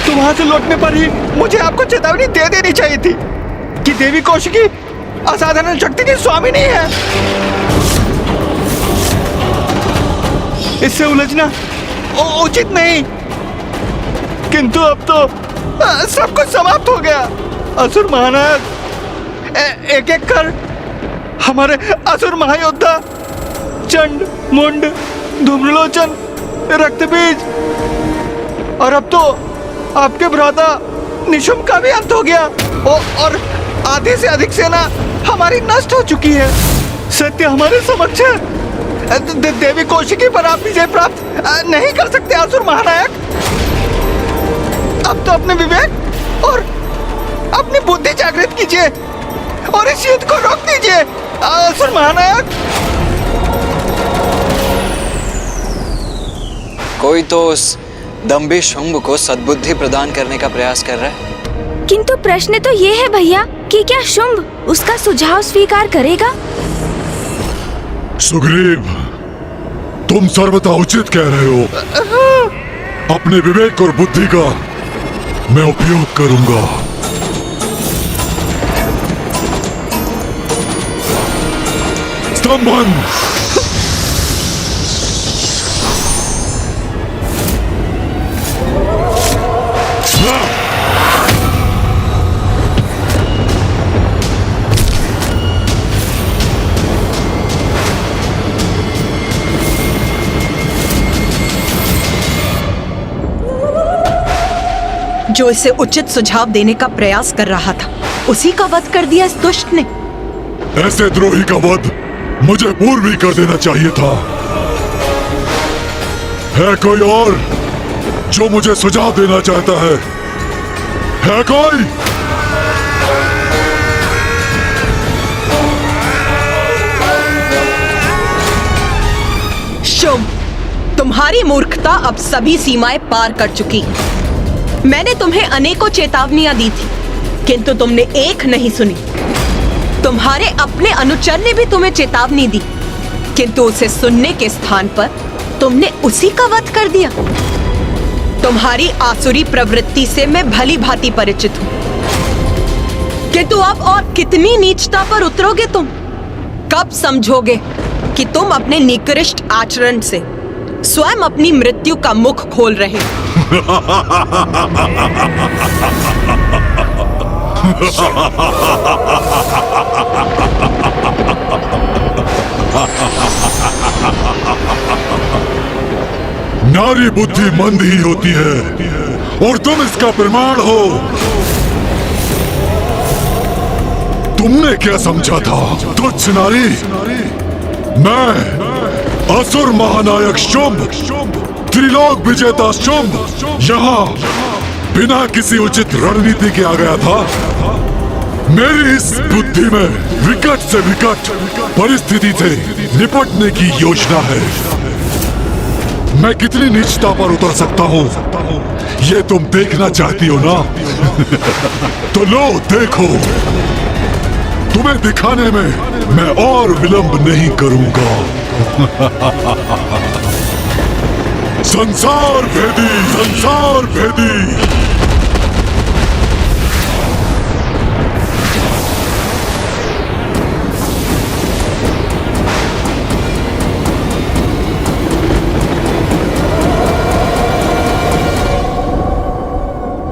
तो वहां से लौटने पर ही मुझे आपको चेतावनी दे देनी चाहिए थी कि देवी कौशिकी असाधारण शक्ति की स्वामिनी है। इससे उलझना उचित नहीं, किंतु अब तो सब कुछ समाप्त हो गया। असुर महानायक एक एक कर हमारे असुर महायोद्धा चंड, मुंड, धूम्रलोचन, रक्तबीज और अब तो आपके भ्राता निशुंभ का भी अंत हो गया और आधे से अधिक सेना हमारी नष्ट हो चुकी है। सत्य हमारे समक्ष है। देवी कौशिकी पर आप विजय प्राप्त नहीं कर सकते असुर महानायक। अब तो अपने विवेक और अपनी बुद्धि जागृत कीजिए और इस युद्ध को रोक दीजिए असुर महानायक। कोई तो उस दंभी शुंभ को सद्बुद्धि प्रदान करने का प्रयास कर रहा है। किंतु प्रश्न तो ये है भैया कि क्या शुंभ उसका सुझाव स्वीकार करेगा? सुग्रीव, तुम सर्वथा उचित कह रहे हो। अपने विवेक और बुद्धि का मैं उपयोग करूंगा। स्तंभन! जो इसे उचित सुझाव देने का प्रयास कर रहा था उसी का वध कर दिया इस दुष्ट ने। ऐसे द्रोही का वध मुझे पूर्व ही कर देना चाहिए था। है कोई और जो मुझे सुझाव देना चाहता है? है कोई? शुभ, तुम्हारी मूर्खता अब सभी सीमाएं पार कर चुकी। मैंने तुम्हें अनेकों चेतावनियां दी थी, किंतु तुमने एक नहीं सुनी। तुम्हारे अपने अनुचर ने भी तुम्हें चेतावनी दी, किंतु उसे सुनने के स्थान पर तुमने उसी का वध कर दिया। तुम्हारी आसुरी प्रवृत्ति से मैं भली भांति परिचित हूं, किंतु अब और कितनी नीचता पर उतरोगे तुम? कब समझोगे कि तुम अपने निकृष्ट आचरण से स्वयं अपनी मृत्यु का मुख खोल रहे हो? नारी बुद्धि मंद ही होती है और तुम इसका प्रमाण हो। तुमने क्या समझा था तुच्छ नारी? मैं असुर महानायक शुंभ, त्रिलोक विजेता शुंभ यहाँ बिना किसी उचित रणनीति के आ गया था। मेरी इस बुद्धि में विकट से विकट परिस्थिति से निपटने की योजना है। मैं कितनी नीचता पर उतर सकता हूँ ये तुम देखना चाहती हो ना? तो लो देखो, तुम्हें दिखाने में मैं और विलंब नहीं करूंगा। संसार भेदी, संसार भेदी।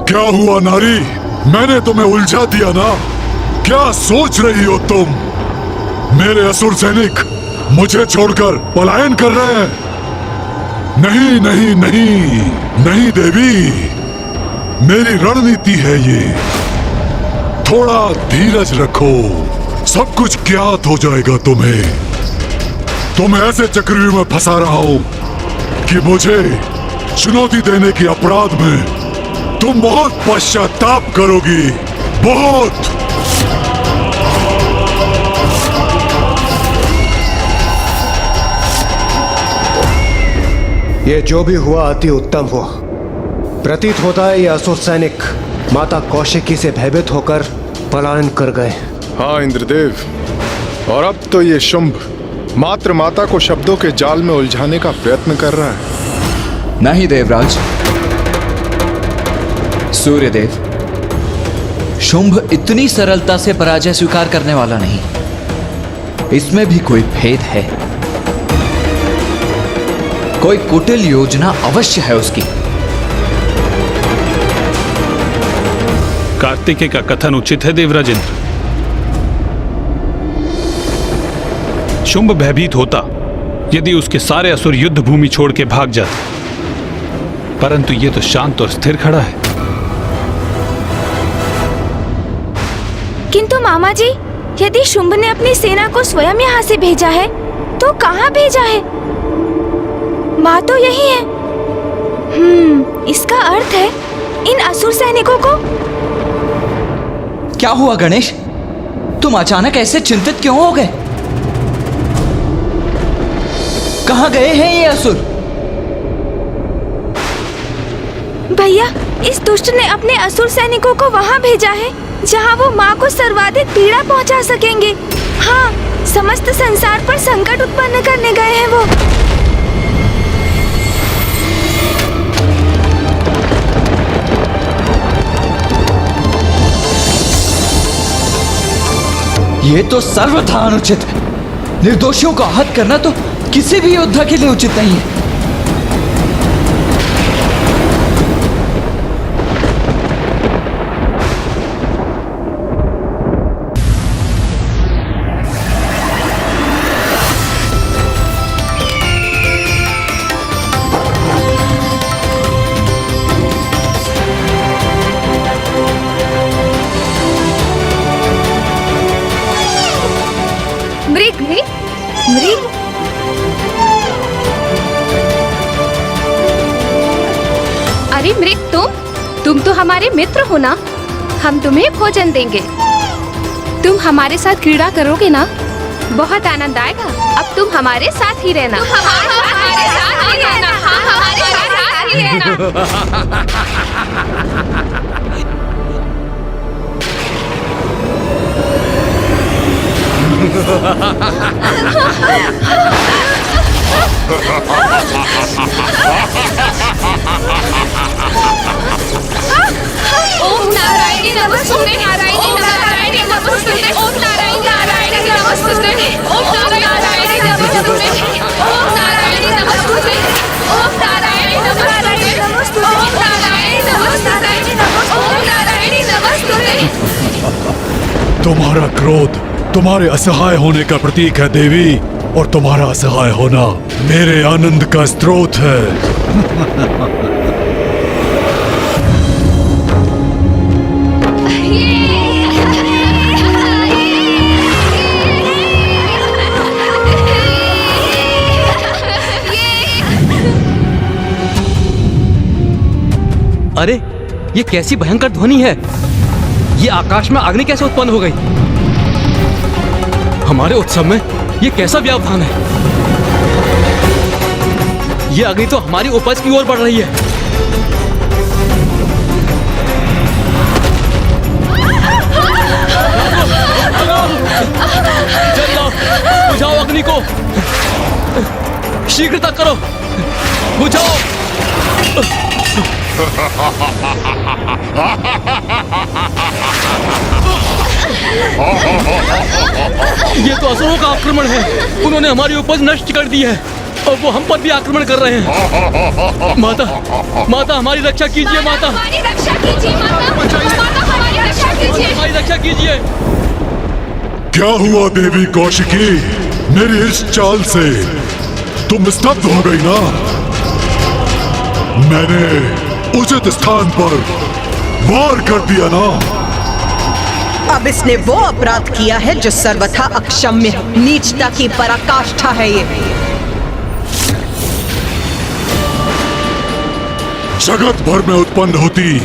क्या हुआ नारी? मैंने तुम्हें उलझा दिया ना? क्या सोच रही हो तुम? मेरे असुर सैनिक मुझे छोड़कर पलायन कर रहे हैं? नहीं नहीं नहीं नहीं देवी, मेरी रणनीति है ये। थोड़ा धीरज रखो, सब कुछ ज्ञात हो जाएगा तुम्हें। तुम ऐसे चक्रव्यूह में फंसा रहा हो कि मुझे चुनौती देने के अपराध में तुम बहुत पश्चाताप करोगी, बहुत। ये जो भी हुआ अति उत्तम हुआ। प्रतीत होता है ये असुर सैनिक माता कौशिकी से भयभीत होकर पलायन कर गए। हाँ इंद्रदेव, और अब तो ये शुंभ मात्र माता को शब्दों के जाल में उलझाने का प्रयत्न कर रहा है। नहीं देवराज, सूर्यदेव, शुंभ इतनी सरलता से पराजय स्वीकार करने वाला नहीं। इसमें भी कोई भेद है, कोई कुटिल योजना अवश्य है उसकी। कार्तिकेय का कथन उचित है देवराज इंद्र। शुंभ भयभीत होता यदि उसके सारे असुर युद्ध भूमि छोड़ के भाग जाते, परंतु ये तो शांत और स्थिर खड़ा है। किंतु मामा जी, यदि शुंभ ने अपनी सेना को स्वयं यहाँ से भेजा है तो कहाँ भेजा है? बात तो यही है। इसका अर्थ है इन असुर सैनिकों को। क्या हुआ गणेश? तुम अचानक ऐसे चिंतित क्यों हो गए? कहाँ गए हैं ये असुर? भैया, इस दुष्ट ने अपने असुर सैनिकों को वहाँ भेजा है जहाँ वो माँ को सर्वाधिक पीड़ा पहुँचा सकेंगे। हाँ, समस्त संसार पर संकट उत्पन्न करने गए हैं वो। ये तो सर्वथा अनुचित है। निर्दोषियों को आहत करना तो किसी भी योद्धा के लिए उचित नहीं है। मृग? मृग? अरे मृग, तुम तो हमारे मित्र हो ना। हम तुम्हें भोजन देंगे। तुम हमारे साथ क्रीड़ा करोगे ना, बहुत आनंद आएगा। अब तुम हमारे साथ ही रहना। ओम नारायणी नमस्ते, नारायणी नारायणी नमस्ते, ओम नारायणी नारायणी नमस्ते, ओम नारायणी नमस्ते, ओम नारायणी नमस्ते, ओम नारायणी नमस्ते, ओम नारायणी नमस्ते, ओम नारायणी नमस्ते। तुम्हारा क्रोध तुम्हारे असहाय होने का प्रतीक है देवी, और तुम्हारा असहाय होना मेरे आनंद का स्रोत है। अरे ये कैसी भयंकर ध्वनि है? ये आकाश में अग्नि कैसे उत्पन्न हो गई? हमारे उत्सव में ये कैसा व्यवधान है? ये अग्नि तो हमारी उपज की ओर बढ़ रही है। जल्द बुझाओ अग्नि को, शीघ्रता करो, बुझाओ। ये तो असुरों का आक्रमण है। उन्होंने हमारी उपज नष्ट कर दी है और वो हम पर भी आक्रमण कर रहे हैं। माता, माता हमारी रक्षा कीजिए। माता हमारी रक्षा कीजिए। माता हमारी रक्षा कीजिए। हमारी रक्षा कीजिए। क्या हुआ देवी कौशिकी? मेरी इस चाल से तुम स्तब्ध हो गई ना? मैंने उचित स्थान पर वार कर दिया ना? अब इसने वो अपराध किया है जो सर्वथा अक्षम्य है। नीचता की पराकाष्ठा है ये। जगत भर में उत्पन्न होती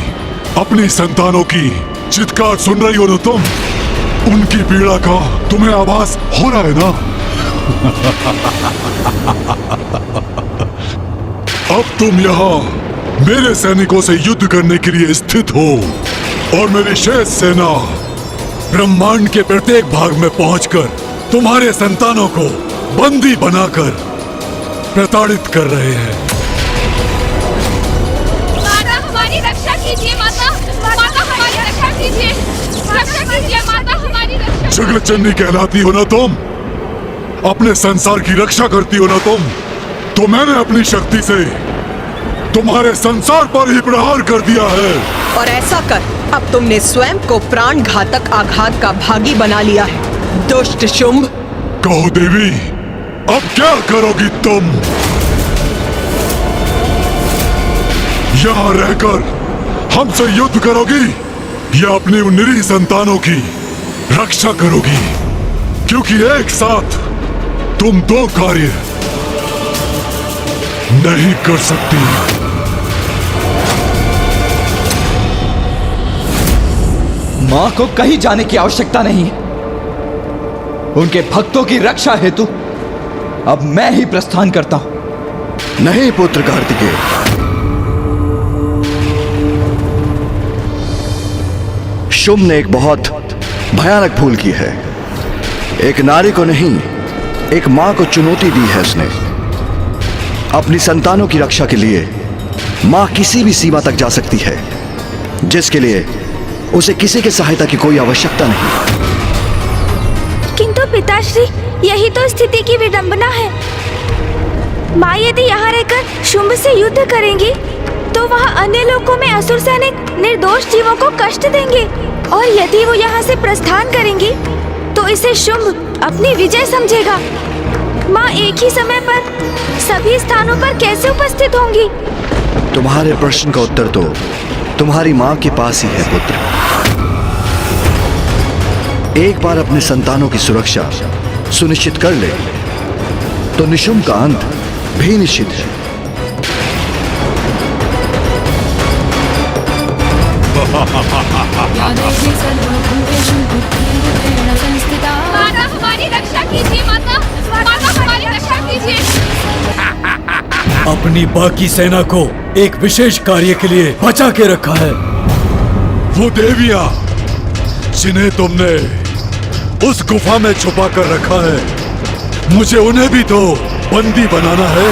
अपनी संतानों की चित्कार सुन रही हो ना तुम? उनकी पीड़ा का तुम्हें आभास हो रहा है ना? अब तुम यहाँ मेरे सैनिकों से युद्ध करने के लिए स्थित हो, और मेरी शेष सेना ब्रह्मांड के प्रत्येक भाग में पहुंचकर तुम्हारे संतानों को बंदी बनाकर प्रताड़ित कर रहे हैं। माता हमारी रक्षा कीजिए। माता हमारी रक्षा कीजिए। रक्षा कीजिए माता हमारी रक्षा। जगत जननी कहलाती हो ना तुम? अपने संसार की रक्षा करती हो ना तुम? तो मैंने अपनी शक्ति से तुम्हारे संसार पर ही प्रहार कर दिया है। और ऐसा कर अब तुमने स्वयं को प्राण घातक आघात का भागी बना लिया है, दुष्ट शुंभ। कहो देवी, अब क्या करोगी तुम? यहाँ रहकर हमसे युद्ध करोगी या अपनी उन निरीह संतानों की रक्षा करोगी? क्योंकि एक साथ तुम दो कार्य नहीं कर सकती। मां को कहीं जाने की आवश्यकता नहीं। उनके भक्तों की रक्षा हेतु अब मैं ही प्रस्थान करता हूं। नहीं पुत्र कार्तिकेय, शुंभ ने एक बहुत भयानक भूल की है। एक नारी को नहीं, एक मां को चुनौती दी है उसने। अपनी संतानों की रक्षा के लिए मां किसी भी सीमा तक जा सकती है, जिसके लिए उसे किसी की सहायता की कोई आवश्यकता नहीं। किंतु पिताश्री, यही तो स्थिति की विडंबना है। माँ यदि यहाँ रहकर शुंभ से युद्ध करेंगी तो वहाँ अन्य लोकों में असुर सैनिक निर्दोष जीवों को कष्ट देंगे, और यदि वो यहाँ से प्रस्थान करेंगी तो इसे शुंभ अपनी विजय समझेगा। माँ एक ही समय पर सभी स्थानों पर कैसे उपस्थित होंगी? तुम्हारे प्रश्न का उत्तर तो तुम्हारी मां के पास ही है पुत्र। एक बार अपने संतानों की सुरक्षा सुनिश्चित कर ले तो निशुंभ का अंत भी निश्चित है। माता हमारी रक्षा कीजिए, माता माता हमारी रक्षा कीजिए। अपनी बाकी सेना को एक विशेष कार्य के लिए बचा के रखा है। वो देवियां जिन्हें तुमने उस गुफा में छुपा कर रखा है, मुझे उन्हें भी तो बंदी बनाना है।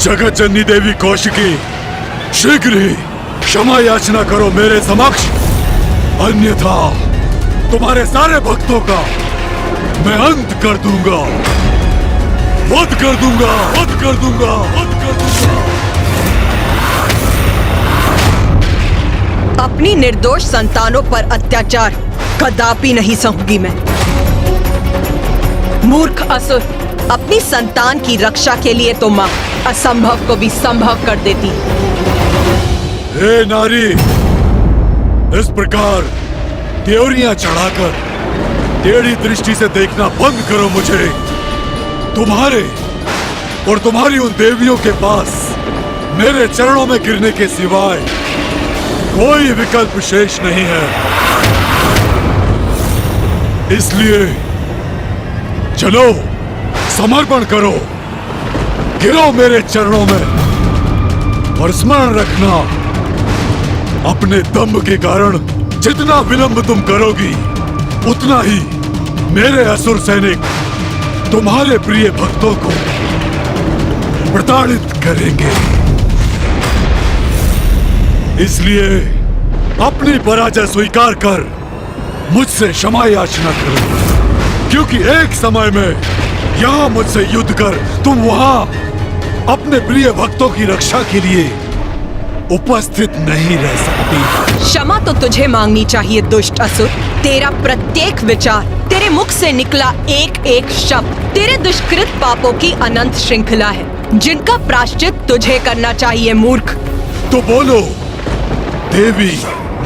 जगत जननी देवी कौशिकी, शीघ्र ही क्षमा याचना करो मेरे समक्ष, अन्यथा तुम्हारे सारे भक्तों का मैं अंत कर दूंगा, वध कर दूंगा, वध कर दूंगा, वध कर दूंगा। अपनी निर्दोष संतानों पर अत्याचार कदापि नहीं सहूंगी मैं। मूर्ख असुर, अपनी संतान की रक्षा के लिए तो मां असंभव को भी संभव कर देती। हे नारी, इस प्रकार त्योरियां चढ़ाकर टेढ़ी दृष्टि से देखना बंद करो मुझे। तुम्हारे और तुम्हारी उन देवियों के पास मेरे चरणों में गिरने के सिवाय कोई विकल्प शेष नहीं है। इसलिए चलो, समर्पण करो, गिरो मेरे चरणों में और स्मरण रखना, अपने दम्भ के कारण जितना विलंब तुम करोगी, उतना ही मेरे असुर सैनिक तुम्हारे प्रिय भक्तों को प्रताड़ित करेंगे। इसलिए अपनी पराजय स्वीकार कर मुझसे क्षमा याचना करो, क्योंकि एक समय में यहां मुझसे युद्ध कर तुम वहां अपने प्रिय भक्तों की रक्षा के लिए उपस्थित नहीं रह सकती। क्षमा तो तुझे मांगनी चाहिए दुष्ट असुर। तेरा प्रत्येक विचार, तेरे मुख से निकला एक एक शब्द तेरे दुष्कृत पापों की अनंत श्रृंखला है, जिनका प्रायश्चित तुझे करना चाहिए मूर्ख। तो बोलो देवी,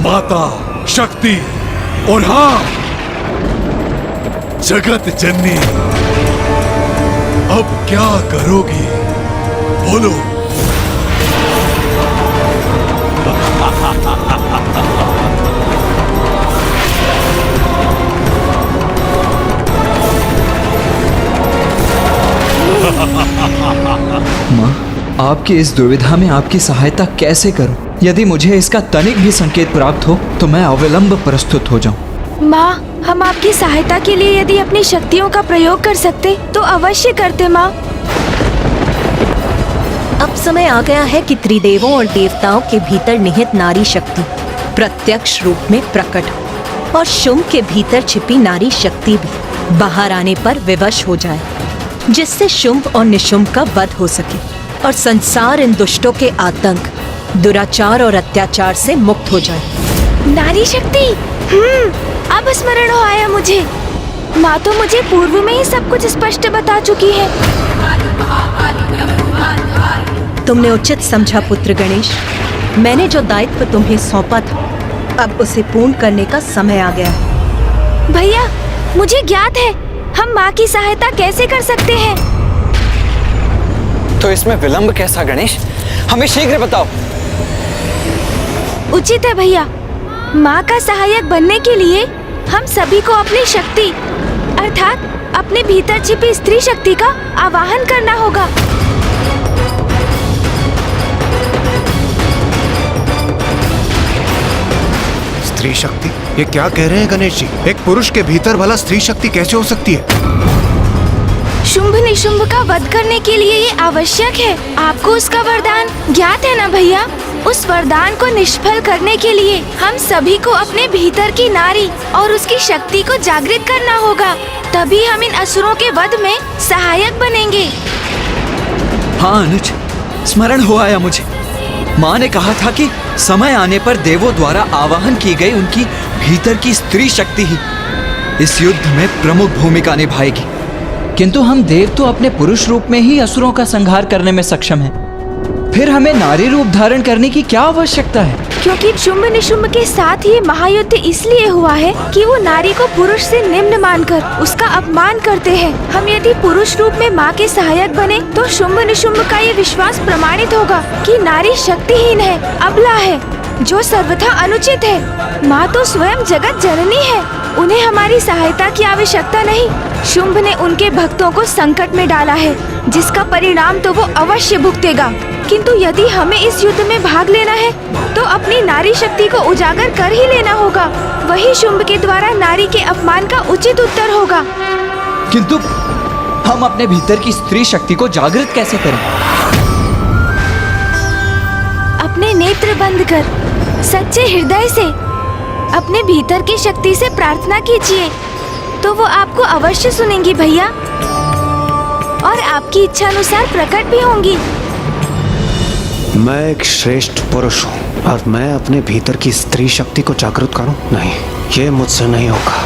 माता, शक्ति और हाँ, जगत जननी, अब क्या करोगी? बोलो। माँ, आपकी इस दुविधा में आपकी सहायता कैसे करूं? यदि मुझे इसका तनिक भी संकेत प्राप्त हो तो मैं अविलंब प्रस्तुत हो जाऊं। माँ, हम आपकी सहायता के लिए यदि अपनी शक्तियों का प्रयोग कर सकते तो अवश्य करते माँ। अब समय आ गया है कि त्रिदेवों और देवताओं के भीतर निहित नारी शक्ति प्रत्यक्ष रूप में प्रकट हो और शुंभ के भीतर छिपी नारी शक्ति भी बाहर आने पर विवश हो जाए, जिससे शुंभ और निशुंभ का वध हो सके और संसार इन दुष्टों के आतंक, दुराचार और अत्याचार से मुक्त हो जाए। नारी शक्ति, अब स्मरण हो आया मुझे। माँ तो मुझे पूर्व में ही सब कुछ स्पष्ट बता चुकी है। तुमने उचित समझा पुत्र गणेश। मैंने जो दायित्व तुम्हें सौंपा था, अब उसे पूर्ण करने का समय आ गया है। भैया, मुझे ज्ञात है हम माँ की सहायता कैसे कर सकते हैं। तो इसमें विलंब कैसा गणेश? हमें शीघ्र बताओ। उचित है भैया, माँ का सहायक बनने के लिए हम सभी को अपनी शक्ति अर्थात अपने भीतर छिपी स्त्री शक्ति का आवाहन करना होगा। स्त्री शक्ति? ये क्या कह रहे हैं गणेश जी? एक पुरुष के भीतर भला स्त्री शक्ति कैसे हो सकती है? शुंभ निशुंभ का वध करने के लिए ये आवश्यक है। आपको उसका वरदान ज्ञात है ना भैया? उस वरदान को निष्फल करने के लिए हम सभी को अपने भीतर की नारी और उसकी शक्ति को जागृत करना होगा, तभी हम इन असुरों के वध में सहायक बनेंगे। हाँ अनुज, स्मरण हो आया मुझे। माँ ने कहा था कि समय आने पर देवों द्वारा आवाहन की गई उनकी भीतर की स्त्री शक्ति ही इस युद्ध में प्रमुख भूमिका निभाएगी। किंतु हम देव तो अपने पुरुष रूप में ही असुरों का संहार करने में सक्षम हैं। फिर हमें नारी रूप धारण करने की क्या आवश्यकता है? क्योंकि शुंभ निशुंभ के साथ ये महायुद्ध इसलिए हुआ है कि वो नारी को पुरुष से निम्न मानकर उसका अपमान करते हैं। हम यदि पुरुष रूप में माँ के सहायक बने तो शुंभ निशुंभ का ये विश्वास प्रमाणित होगा कि नारी शक्तिहीन है, अबला है, जो सर्वथा अनुचित है। माँ तो स्वयं जगत जननी है, उन्हें हमारी सहायता की आवश्यकता नहीं। शुंभ ने उनके भक्तों को संकट में डाला है, जिसका परिणाम तो वो अवश्य भुगतेगा। किंतु यदि हमें इस युद्ध में भाग लेना है तो अपनी नारी शक्ति को उजागर कर ही लेना होगा। वही शुंभ के द्वारा नारी के अपमान का उचित उत्तर होगा। किंतु हम अपने भीतर की स्त्री शक्ति को जागृत कैसे करें? अपने नेत्र बंद कर सच्चे हृदय से अपने भीतर की शक्ति से प्रार्थना कीजिए, तो वो आपको अवश्य सुनेंगी भैया, और आपकी इच्छा अनुसार प्रकट भी होंगी। मैं एक श्रेष्ठ पुरुष हूँ और मैं अपने भीतर की स्त्री शक्ति को जागृत करूँ? नहीं, ये मुझसे नहीं होगा,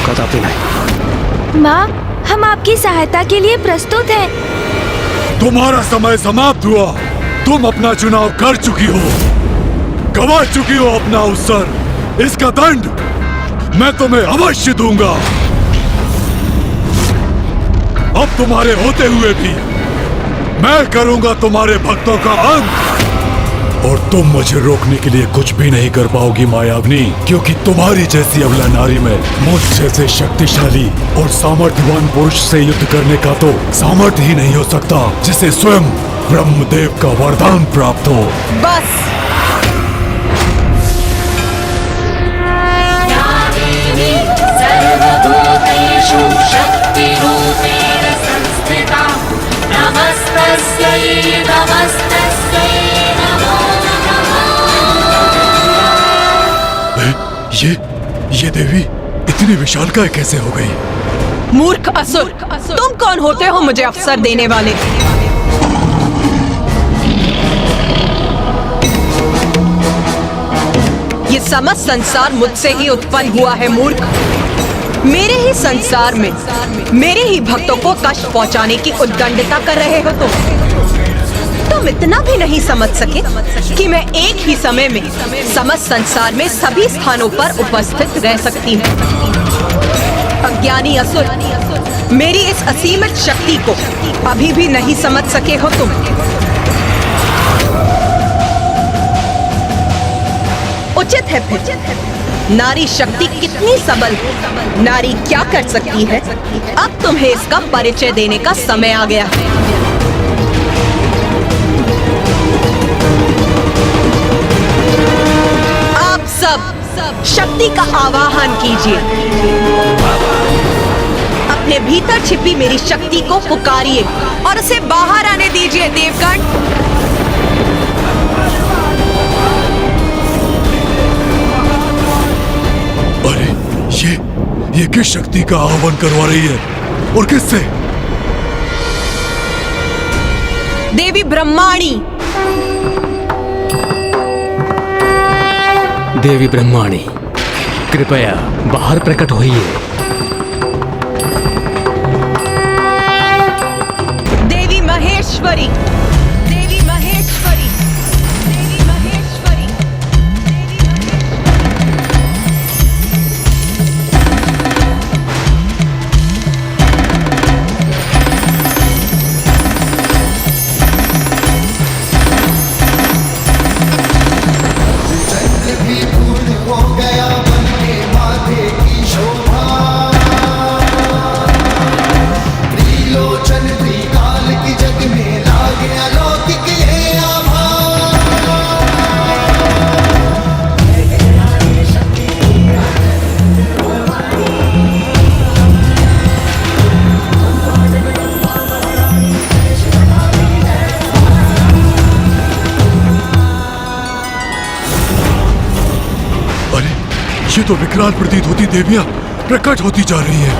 कदापि नहीं। माँ, हम आपकी सहायता के लिए प्रस्तुत हैं। तुम्हारा समय समाप्त हुआ। तुम अपना चुनाव कर चुकी हो, गवा चुकी हो अपना अवसर। इसका दंड मैं तुम्हें अवश्य दूंगा। अब तुम्हारे होते हुए भी मैं करूंगा तुम्हारे भक्तों का अंत, और तुम मुझे रोकने के लिए कुछ भी नहीं कर पाओगी मायावनी, क्योंकि तुम्हारी जैसी अबला नारी में मुझ जैसे शक्तिशाली और सामर्थ्यवान पुरुष से युद्ध करने का तो सामर्थ्य ही नहीं हो सकता, जिसे स्वयं ब्रह्मदेव का वरदान प्राप्त हो। बस सर्वभूतेषु शक्तिरूपेण संस्थिता नमस्तस्यै नमस्तस्यै नमो नमः। ये देवी इतनी विशालकाय कैसे हो गई? मूर्ख असुर, तुम कौन होते हो मुझे अवसर देने वाले? ये समस्त संसार मुझसे ही उत्पन्न हुआ है मूर्ख। मेरे ही संसार में मेरे ही भक्तों को कष्ट पहुंचाने की उद्दंडता कर रहे हो तुम इतना भी नहीं समझ सके कि मैं एक ही समय में समस्त संसार में सभी स्थानों पर उपस्थित रह सकती हूँ। अज्ञानी असुर, मेरी इस असीमित शक्ति को अभी भी नहीं समझ सके हो तुम। उचित है फिर नारी शक्ति कितनी सबल है, नारी क्या कर सकती है, अब तुम्हें इसका परिचय देने का समय आ गया है। आप सब शक्ति का आवाहन कीजिए, अपने भीतर छिपी मेरी शक्ति को पुकारिए और उसे बाहर आने दीजिए देवगण। ये किस शक्ति का आह्वान करवा रही है और किससे? देवी ब्रह्माणी। देवी ब्रह्माणी, कृपया बाहर प्रकट होइए। देवी महेश्वरी, देवी महेश्वरी, देवी महेश्वरी। ये तो विकराल प्रतीत होती देवियां प्रकट होती जा रही हैं।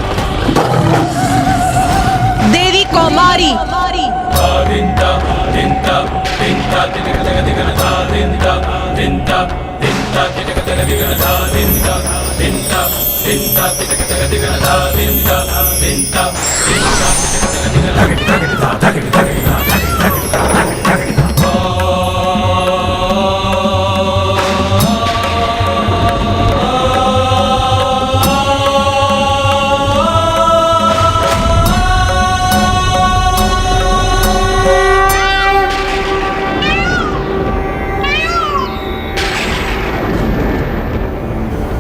देवी कौमारी,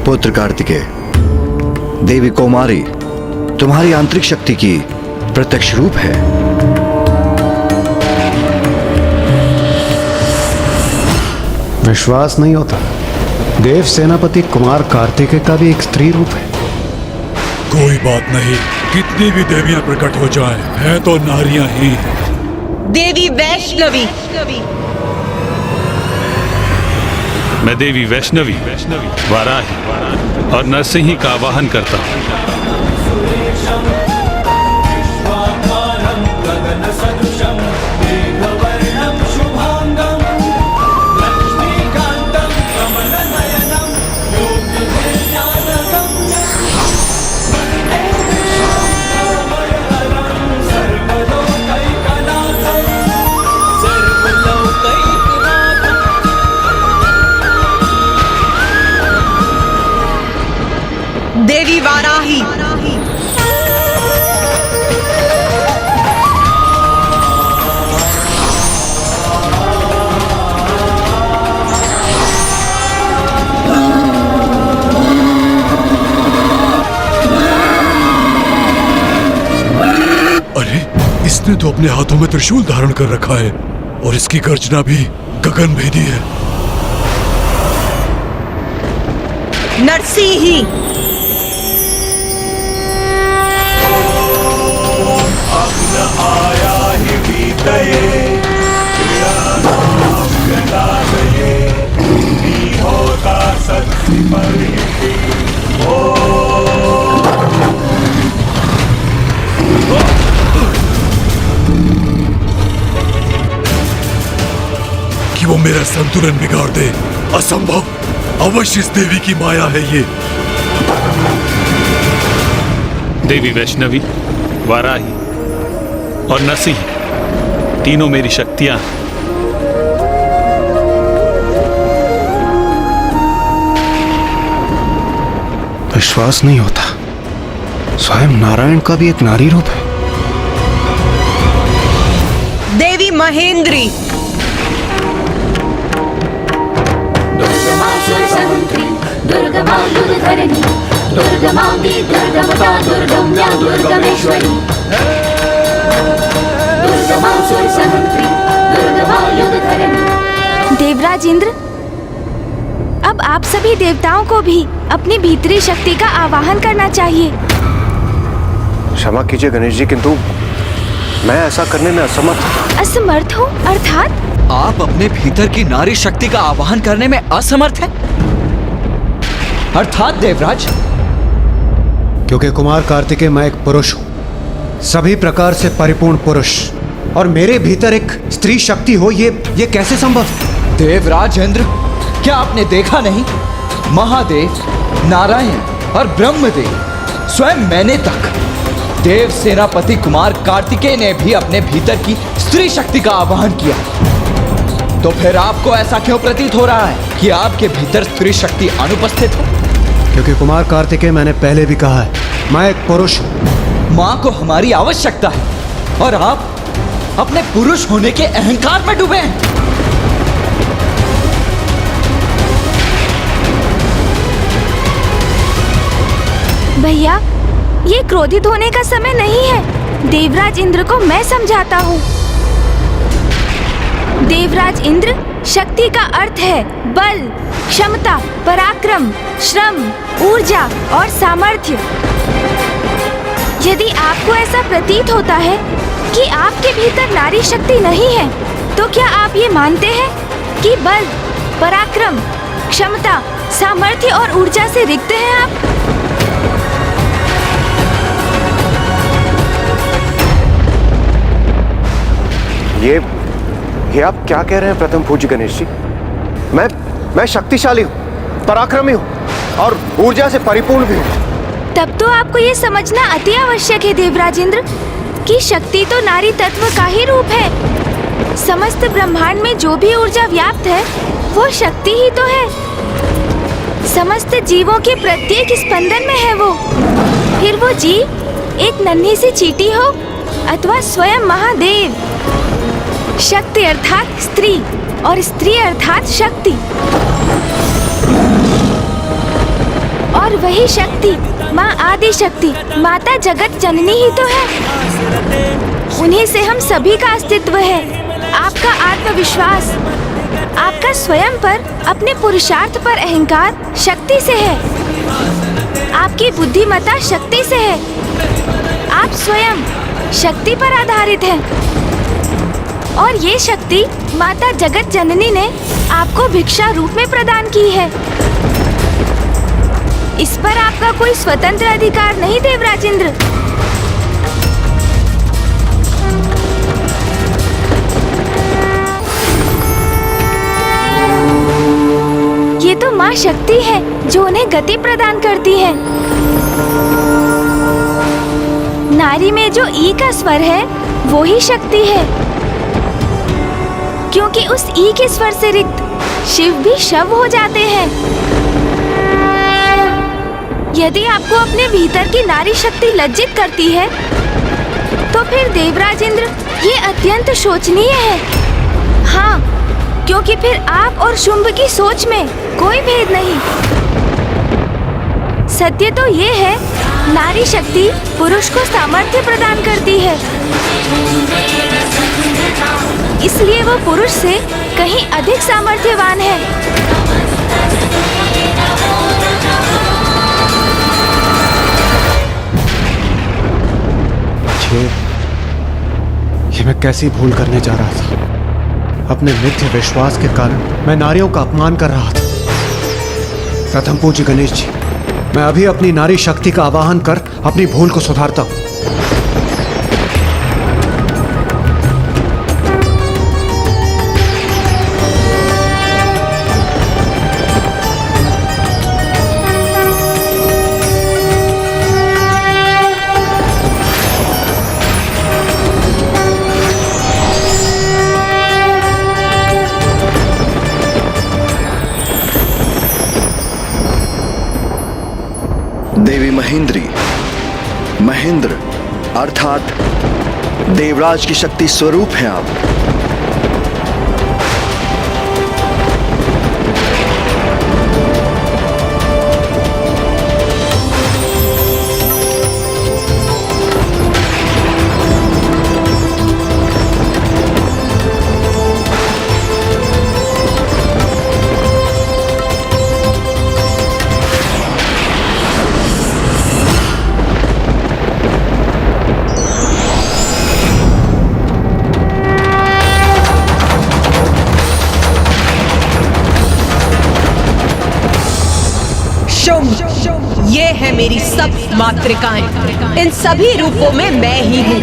पुत्र कार्तिकेय, देवी कौमारी तुम्हारी आंतरिक शक्ति की प्रत्यक्ष रूप है। विश्वास नहीं होता। देव सेनापति कुमार कार्तिकेय का भी एक स्त्री रूप है। कोई बात नहीं, कितनी भी देवियां प्रकट हो जाएं, हैं तो नारियां ही। देवी वैष्णवी। मैं देवी वैष्णवी वाराही और नरसिंही का आवाहन करता हूँ। देवी वाराही। अरे, इसने तो अपने हाथों में त्रिशूल धारण कर रखा है और इसकी गर्जना भी गगन भेदी है। नरसिंही। आया ही बीतये होता शक्ति परिहिति कि वो मेरा संतुलन बिगाड़ दे, असंभव। अवश्य इस देवी की माया है ये। देवी वैष्णवी, वाराही और नरसिंही तीनों मेरी शक्तियां हैं। विश्वास नहीं होता। स्वयं नारायण का भी एक नारी रूप है। देवी महेंद्री। दुर्गमायुधधरणी दुर्गमांगी दुर्गमता दुर्गम्या दुर्गमेश्वरी दुर्गमासुरसहंत्री दुर्गमायुधधरणी। देवराज इंद्र, अब आप सभी देवताओं को भी अपनी भीतरी शक्ति का आवाहन करना चाहिए। क्षमा कीजिए गणेश जी, किंतु मैं ऐसा करने में असमर्थ हूँ। असमर्थ हो अर्थात? आप अपने भीतर की नारी शक्ति का आवाहन करने में असमर्थ हैं? अर्थात देवराज? क्योंकि कुमार कार्तिकेय मैं एक पुरुष हूँ, सभी प्रकार से परिपूर्ण पुरुष, और मेरे भीतर एक स्त्री शक्ति हो, ये कैसे संभव? देवराज इंद्र, क्या आपने देखा नहीं? महादेव, नारायण और ब्रह्मदेव, स्वयं मैंने तक, देव सेनापति कुमार कार्तिकेय ने भी अपने भीतर की स्त्री शक्ति का आवाहन किया। तो फिर आपको ऐसा क्यों प्रतीत हो रहा है कि आपके भीतर स्त्री शक्ति अनुपस्थित हो? क्योंकि कुमार कार्तिकेय, मैंने पहले भी कहा है, मैं एक पुरुष हूँ। माँ को हमारी आवश्यकता है और आप अपने पुरुष होने के अहंकार में डूबे हैं। भैया, ये क्रोधित होने का समय नहीं है। देवराज इंद्र को मैं समझाता हूँ। देवराज इंद्र, शक्ति का अर्थ है बल, क्षमता, पराक्रम, श्रम, ऊर्जा और सामर्थ्य। यदि आपको ऐसा प्रतीत होता है कि आपके भीतर नारी शक्ति नहीं है, तो क्या आप ये मानते हैं कि बल, पराक्रम, क्षमता, सामर्थ्य और ऊर्जा से रिक्त हैं आप? ये आप क्या कह रहे हैं प्रथम पूज्य गणेश जी? मैं शक्तिशाली हूँ, पराक्रमी हूँ और ऊर्जा से परिपूर्ण भी हूँ। तब तो आपको ये समझना अति आवश्यक है देवराज इंद्र कि शक्ति तो नारी तत्व का ही रूप है। समस्त ब्रह्मांड में जो भी ऊर्जा व्याप्त है वो शक्ति ही तो है। समस्त जीवों के प्रत्येक स्पंदन में है वो। फिर वो जीव एक नन्ही सी चींटी हो अथवा स्वयं महादेव। शक्ति अर्थात स्त्री और स्त्री अर्थात शक्ति। और वही शक्ति माँ आदि शक्ति माता जगत जननी ही तो है। उन्हीं से हम सभी का अस्तित्व है। आपका आत्मविश्वास, आपका स्वयं पर, अपने पुरुषार्थ पर अहंकार शक्ति से है। आपकी बुद्धिमत्ता शक्ति से है। आप स्वयं शक्ति पर आधारित हैं। और ये शक्ति माता जगत जननी ने आपको भिक्षा रूप में प्रदान की है। इस पर आपका कोई स्वतंत्र अधिकार नहीं देवराजेंद्र। ये तो माँ शक्ति है जो उन्हें गति प्रदान करती है। नारी में जो ई का स्वर है वो ही शक्ति है, क्योंकि उस ई के स्वर से रिक्त शिव भी शव हो जाते हैं। यदि आपको अपने भीतर की नारी शक्ति लज्जित करती है तो फिर देवराजेंद्र ये अत्यंत शोचनीय है। हाँ, क्योंकि फिर आप और शुंभ की सोच में कोई भेद नहीं। सत्य तो ये है, नारी शक्ति पुरुष को सामर्थ्य प्रदान करती है, इसलिए वो पुरुष से कहीं अधिक सामर्थ्यवान है। ये मैं कैसी भूल करने जा रहा था। अपने मिथ्य विश्वास के कारण मैं नारियों का अपमान कर रहा था। प्रथम पूज्य गणेश जी, मैं अभी अपनी नारी शक्ति का आवाहन कर अपनी भूल को सुधारता हूँ। देवी महेंद्री, महेंद्र अर्थात देवराज की शक्ति स्वरूप हैं आप। ये है मेरी सब मातृकाएं। इन सभी रूपों में मैं ही हूँ।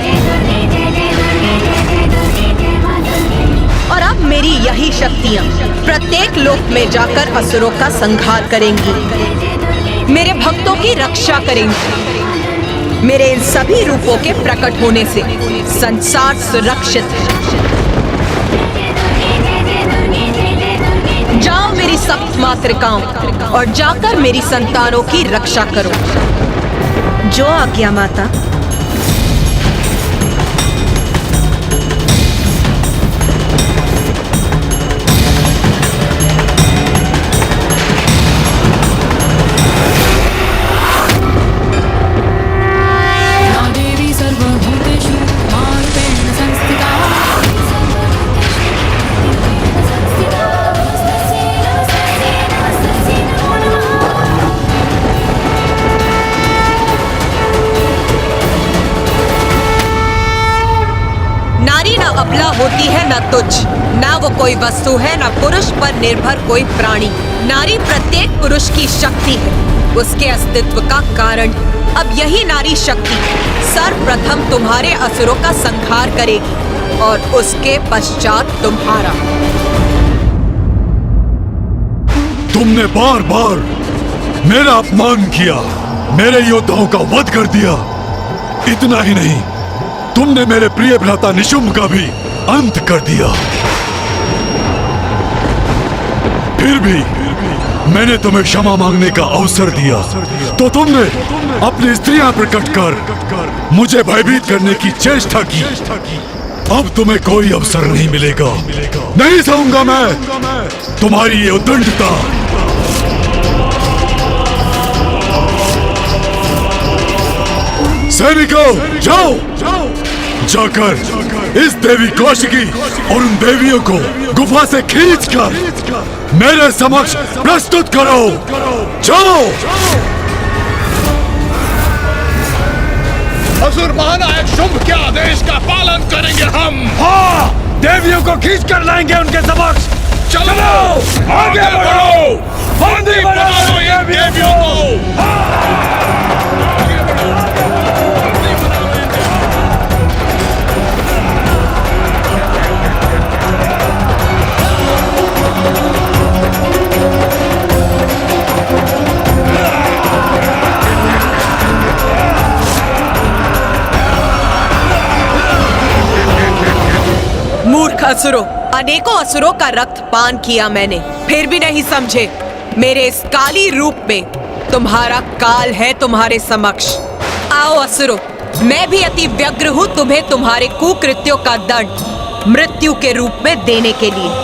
और अब मेरी यही शक्तियाँ प्रत्येक लोक में जाकर असुरों का संहार करेंगी, मेरे भक्तों की रक्षा करेंगी। मेरे इन सभी रूपों के प्रकट होने से संसार सुरक्षित है। जाओ मेरी सप्त मातृकाओं और जाकर मेरी संतानों की रक्षा करो। जो आज्ञा माता। अबला होती है न तुच्छ, ना वो कोई वस्तु है, न पुरुष पर निर्भर कोई प्राणी। नारी प्रत्येक पुरुष की शक्ति है, उसके अस्तित्व का कारण। अब यही नारी शक्ति सर्वप्रथम तुम्हारे असुरों का संहार करेगी और उसके पश्चात तुम्हारा। तुमने बार बार मेरा अपमान किया, मेरे योद्धाओं का वध कर दिया। इतना ही नहीं, तुमने मेरे प्रिय भ्राता निशुंभ का भी अंत कर दिया। फिर भी मैंने तुम्हें क्षमा मांगने का अवसर दिया तो तुमने अपनी स्त्रियां प्रकट कर मुझे भयभीत करने की चेष्टा की। अब तुम्हें कोई अवसर नहीं मिलेगा। नहीं सहूंगा मैं तुम्हारी ये उद्दंडता। सैनिकों, जाओ जाकर इस देवी कौशिकी और उन देवियों को गुफा से खींचकर मेरे समक्ष प्रस्तुत करो। जाओ। असुर महानायक शुंभ के आदेश का पालन करेंगे हम। हाँ, देवियों को खींच कर लाएंगे उनके समक्ष। चलो आगे बढ़ो, बंदी बनाओ ये देवियों को। मूर्ख असुरों, अनेकों असुरों का रक्त पान किया मैंने, फिर भी नहीं समझे। मेरे इस काली रूप में तुम्हारा काल है तुम्हारे समक्ष। आओ असुरों, मैं भी अति व्यग्र हूँ तुम्हें तुम्हारे कुकृत्यों का दंड मृत्यु के रूप में देने के लिए।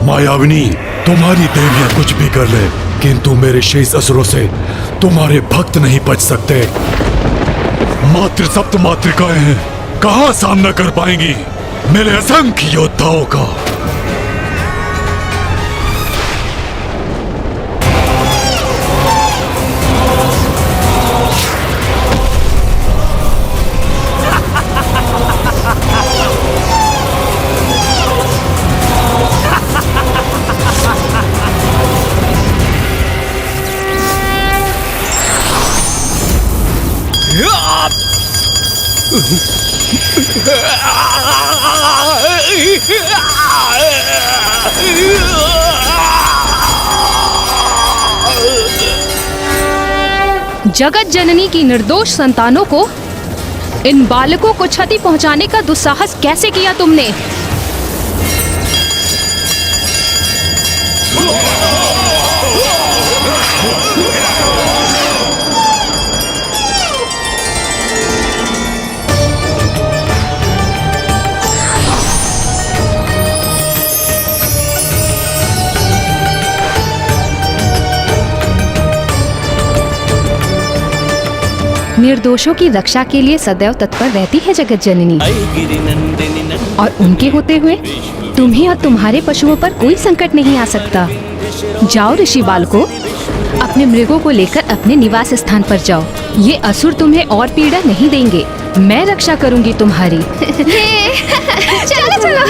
मायाविनी, तुम्हारी देवियां कुछ भी कर ले, किंतु मेरे शेष असुरों से तुम्हारे भक्त नहीं बच सकते। मात्र सप्त मातृकाएं हैं, कहां सामना कर पाएंगी मेरे असंख्य योद्धाओं का। जगत जननी की निर्दोष संतानों को, इन बालकों को क्षति पहुंचाने का दुस्साहस कैसे किया तुमने? निर्दोषों की रक्षा के लिए सदैव तत्पर रहती है जगत जननी, और उनके होते हुए तुम्हें और तुम्हारे पशुओं पर कोई संकट नहीं आ सकता। जाओ ऋषि बालकों, अपने मृगों को लेकर अपने निवास स्थान पर जाओ। ये असुर तुम्हें और पीड़ा नहीं देंगे, मैं रक्षा करूंगी तुम्हारी। चलो चलो।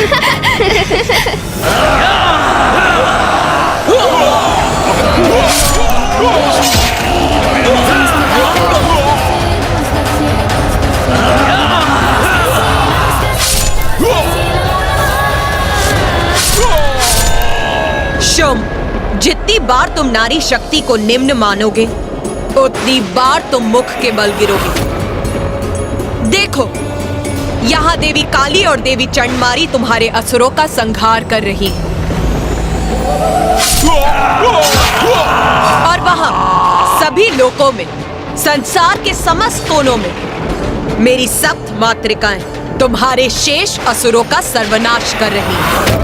शुंभ, जितनी बार तुम नारी शक्ति को निम्न मानोगे, उतनी बार तुम मुख के बल गिरोगे। देखो, यहाँ देवी काली और देवी चंडमारी तुम्हारे असुरों का संहार कर रही है, और वहाँ सभी लोकों में, संसार के समस्त कोनों में मेरी सप्त मातृकाएं तुम्हारे शेष असुरों का सर्वनाश कर रही हैं।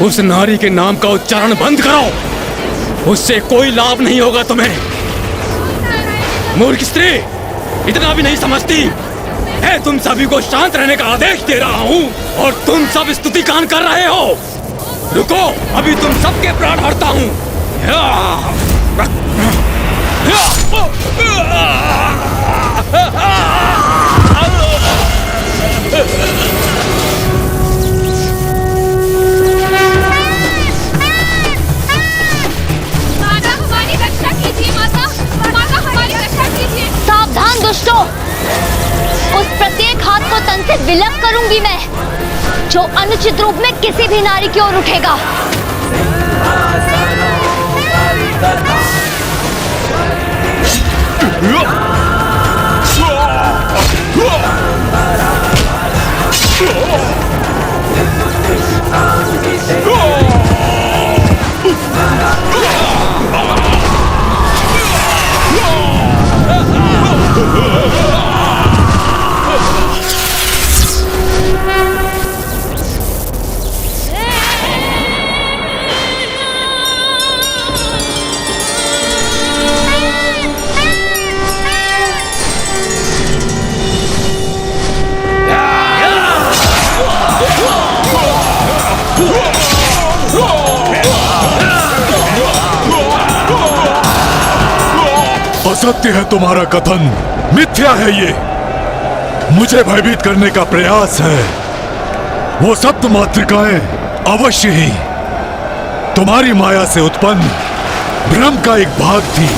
उस नारी के नाम का उच्चारण बंद करो, उससे कोई लाभ नहीं होगा तुम्हें। मूर्ख स्त्री, इतना भी नहीं समझती है? तुम सभी को शांत रहने का आदेश दे रहा हूँ और तुम सब स्तुति गान कर रहे हो। रुको, अभी तुम सबके प्राण हरता हूँ। सावधान दुष्टों, उस प्रत्येक हाथ को तन से विलग करूंगी मैं। जो अनुचित रूप में किसी भी नारी की ओर उठेगा। असत्य है तुम्हारा कथन, मिथ्या है ये। मुझे भयभीत करने का प्रयास है। वो सप्त मातृकाएं अवश्य ही तुम्हारी माया से उत्पन्न भ्रम का एक भाग थी।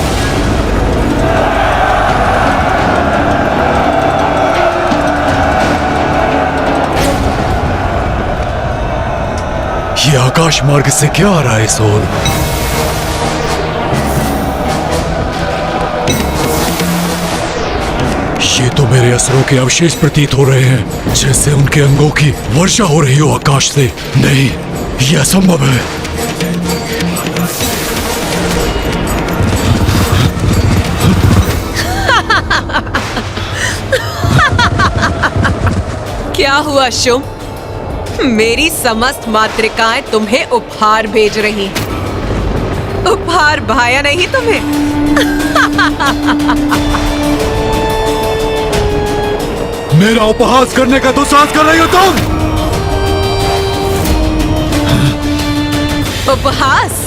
ये आकाश मार्ग से क्या आ रहा है इस ओर? ये तो मेरे असरों के अवशेष प्रतीत हो रहे हैं, जैसे उनके अंगों की वर्षा हो रही हो आकाश से। नहीं, यह असंभव है। क्या हुआ शुंभ? मेरी समस्त मातृकाएं तुम्हें उपहार भेज रही हैं। उपहार भाया नहीं तुम्हें? मेरा उपहास करने का दुस्साहस कर रही हो तुम? उपहास?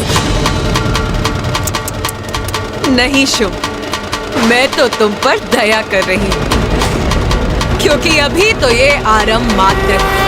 नहीं शुंभ, मैं तो तुम पर दया कर रही हूं, क्योंकि अभी तो ये आरंभ मात्र है।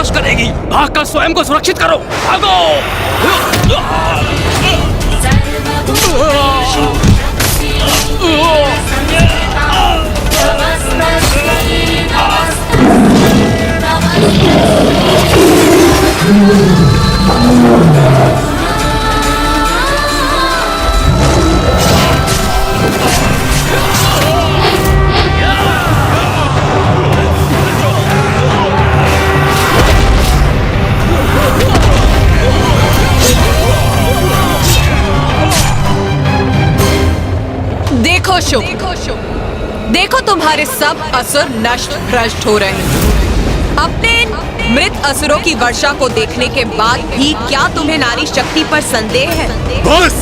विनाश करेगी। भागकर स्वयं को सुरक्षित करो, भागो। देखो शुभ, देखो तुम्हारे सब असुर नष्ट भ्रष्ट हो रहे हैं। अपने इन मृत असुरों की वर्षा को देखने के बाद भी क्या तुम्हें नारी शक्ति पर संदेह है? बस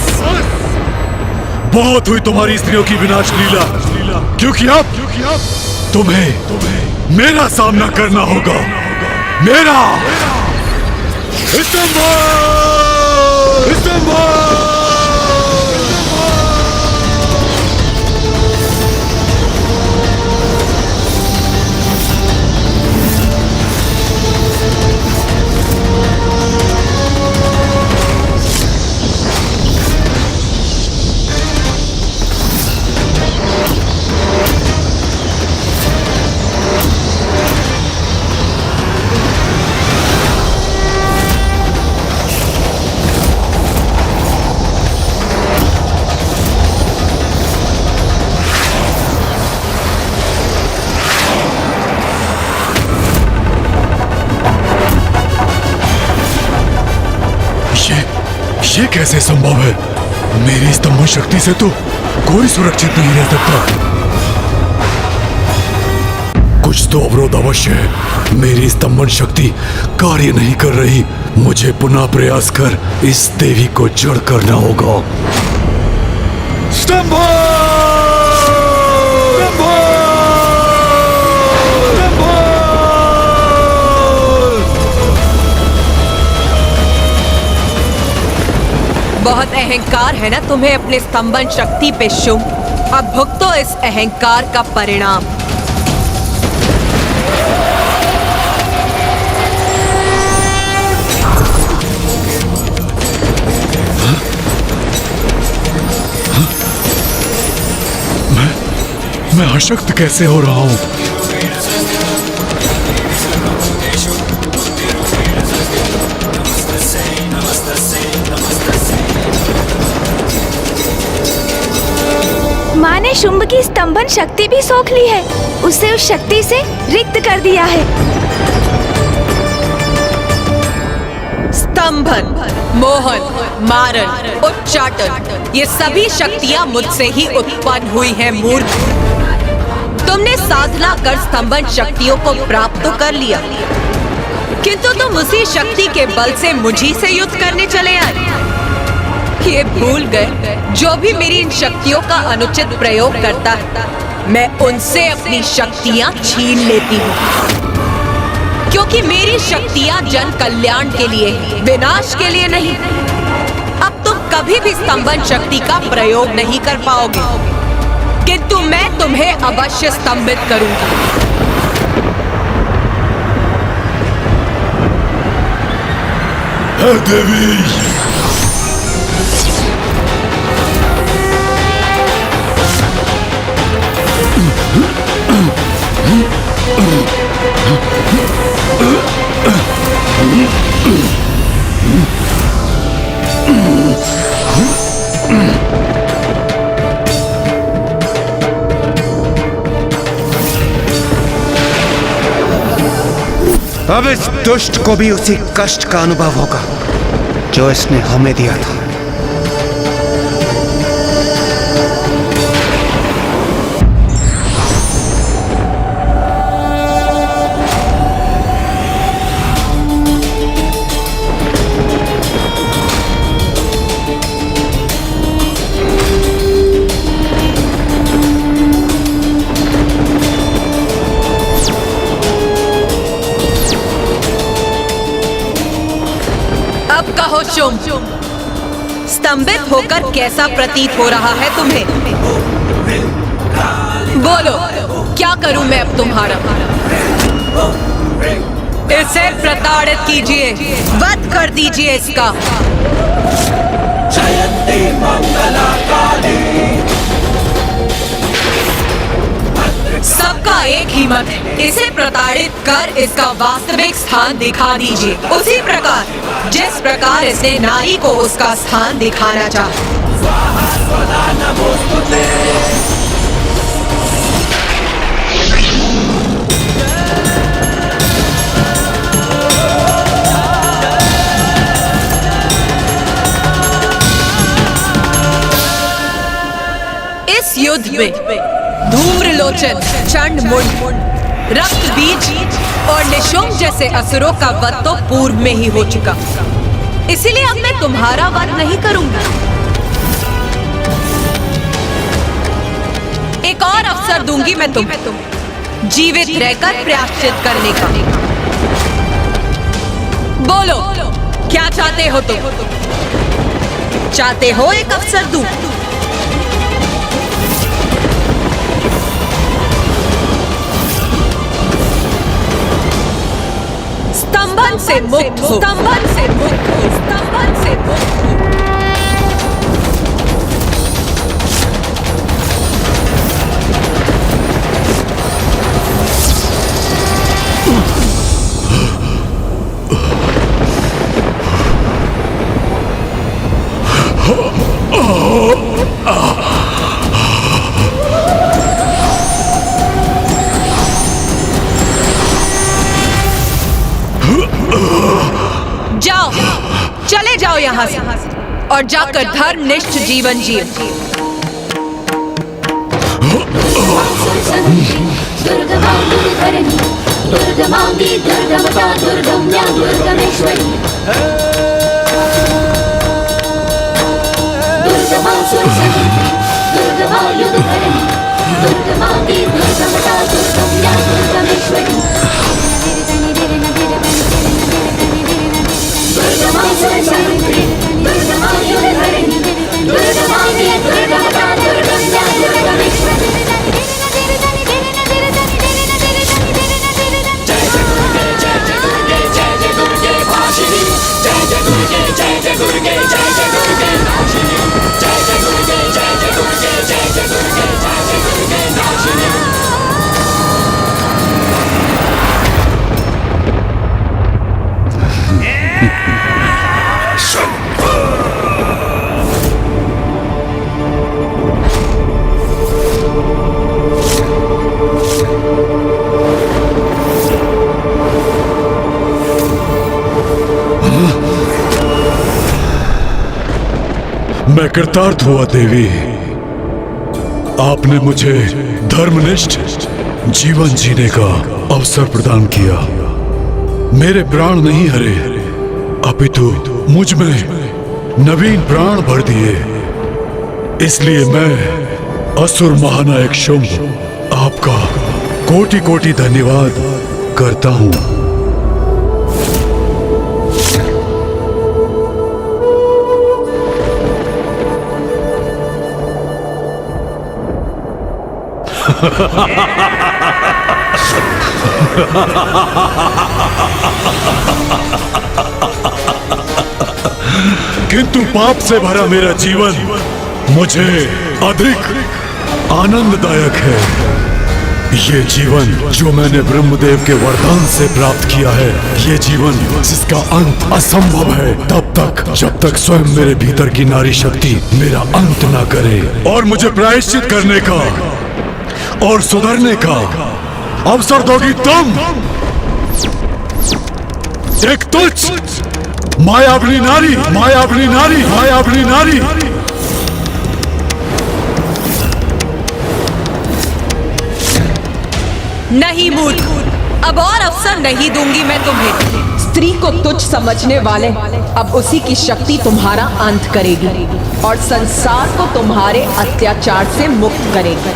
बहुत हुई तुम्हारी स्त्रियों की विनाश लीला, क्योंकि अब तुम्हें मेरा सामना करना होगा। मेरा ये कैसे संभव है? मेरी स्तंभन शक्ति से तो कोई सुरक्षित नहीं रह सकता। कुछ तो अवरोध अवश्य है। मेरी स्तंभन शक्ति कार्य नहीं कर रही। मुझे पुनः प्रयास कर इस देवी को जड़ करना होगा। बहुत अहंकार है ना तुम्हें अपने स्तंभन शक्ति पे शुभ। अब भुगतो इस अहंकार का परिणाम। मैं अशक्त कैसे हो रहा हूं? माँ ने शुंभ की स्तंभन शक्ति भी सोख ली है। उसे उस शक्ति से रिक्त कर दिया है। स्तंभन, मोहन, मारण, उच्चाटन, ये सभी शक्तियां मुझसे ही उत्पन्न हुई हैं मूर्ख। तुमने साधना कर स्तंभन शक्तियों को प्राप्त तो कर लिया, किंतु तुम उसी शक्ति के बल से मुझी से युद्ध करने चले आए। ये भूल गए जो भी मेरी इन शक्तियों का अनुचित प्रयोग करता है, मैं उनसे अपनी शक्तियां छीन लेती हूँ। क्योंकि मेरी शक्तियां जन कल्याण के लिए, विनाश के लिए नहीं। अब तुम कभी भी स्तंभन शक्ति का प्रयोग नहीं कर पाओगे, किंतु मैं तुम्हें अवश्य स्तंभित करूंगी। देवी, अब इस दुष्ट को भी उसी कष्ट का अनुभव होगा जो इसने हमें दिया था। कहो शुंभ, स्तंभित होकर कैसा प्रतीत हो रहा है तुम्हें? बोलो, क्या करूं मैं अब तुम्हारा? इसे प्रताप प्रताड़ित कीजिए, वध कर दीजिए इसका। जयंती मंगला काली। सबका एक ही मत है, इसे प्रताड़ित कर इसका वास्तविक स्थान दिखा दीजिए, उसी प्रकार जिस प्रकार इसने नारी को उसका स्थान दिखाना चाहा। इस युद्ध में धूम्रलोचन, चंडमुंड, रक्त बीज और निशुंभ जैसे असुरों का वध तो पूर्व में ही हो चुका, इसीलिए अब मैं तुम्हारा वध नहीं करूंगा। एक और अवसर दूंगी मैं तुम्हें जीवित रहकर प्रायश्चित करने का। बोलो, क्या चाहते हो तुम? चाहते हो एक अवसर दूं? स्तंभन से मुक्त हो, स्तंभन से मुक्त हो, स्तंभन से मुक्त हो। जाओ, चले जाओ यहाँ से और जाकर धर्मनिष्ठ जीवन जिए। दुर्गमांगी दुर्गमता दुर्गम्या दुर्गमेश्वरी। दुर्गमा सुरसंगी दुर्गमा युद्धधरणी। दुर्गमांगी दुर्गमता दुर्गम्या दुर्गमेश्वरी। दुर्गमा सुरसंगी दुर्गमा युद्धधरणी। दुर्गमांगी दुर्गमता दुर्गम्या दुर्गमेश्वरी। मैं कृतार्थ हुआ देवी। आपने मुझे धर्मनिष्ठ जीवन जीने का अवसर प्रदान किया। मेरे प्राण नहीं हरे, अपितु मुझ में नवीन प्राण भर दिए। इसलिए मैं असुर महानायक शुंभ आपका कोटि कोटि धन्यवाद करता हूं। किंतु पाप से भरा मेरा जीवन मुझे अधिक आनंददायक है। ये जीवन जो मैंने ब्रह्मदेव के वरदान से प्राप्त किया है, ये जीवन जिसका अंत असंभव है तब तक जब तक स्वयं मेरे भीतर की नारी शक्ति मेरा अंत ना करे और मुझे प्रायश्चित करने का और सुधरने का अवसर दोगी तुम। एक तुच्छ मायावनी नारी, मायावनी नारी, मायावनी नारी। नहीं मूर्ख, अब और अवसर नहीं दूंगी मैं तुम्हें। स्त्री को तुच्छ समझने वाले अब उसी की शक्ति तुम्हारा अंत करेगी और संसार को तुम्हारे अत्याचार से मुक्त करेगी।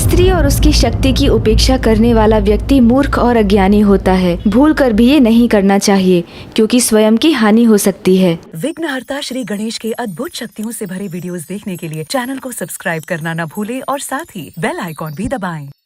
स्त्रियों, और उसकी शक्ति की उपेक्षा करने वाला व्यक्ति मूर्ख और अज्ञानी होता है। भूल कर भी ये नहीं करना चाहिए क्योंकि स्वयं की हानि हो सकती है। विघ्नहर्ता श्री गणेश के अद्भुत शक्तियों से भरे वीडियोस देखने के लिए चैनल को सब्सक्राइब करना न भूलें और साथ ही बेल आइकॉन भी दबाएं।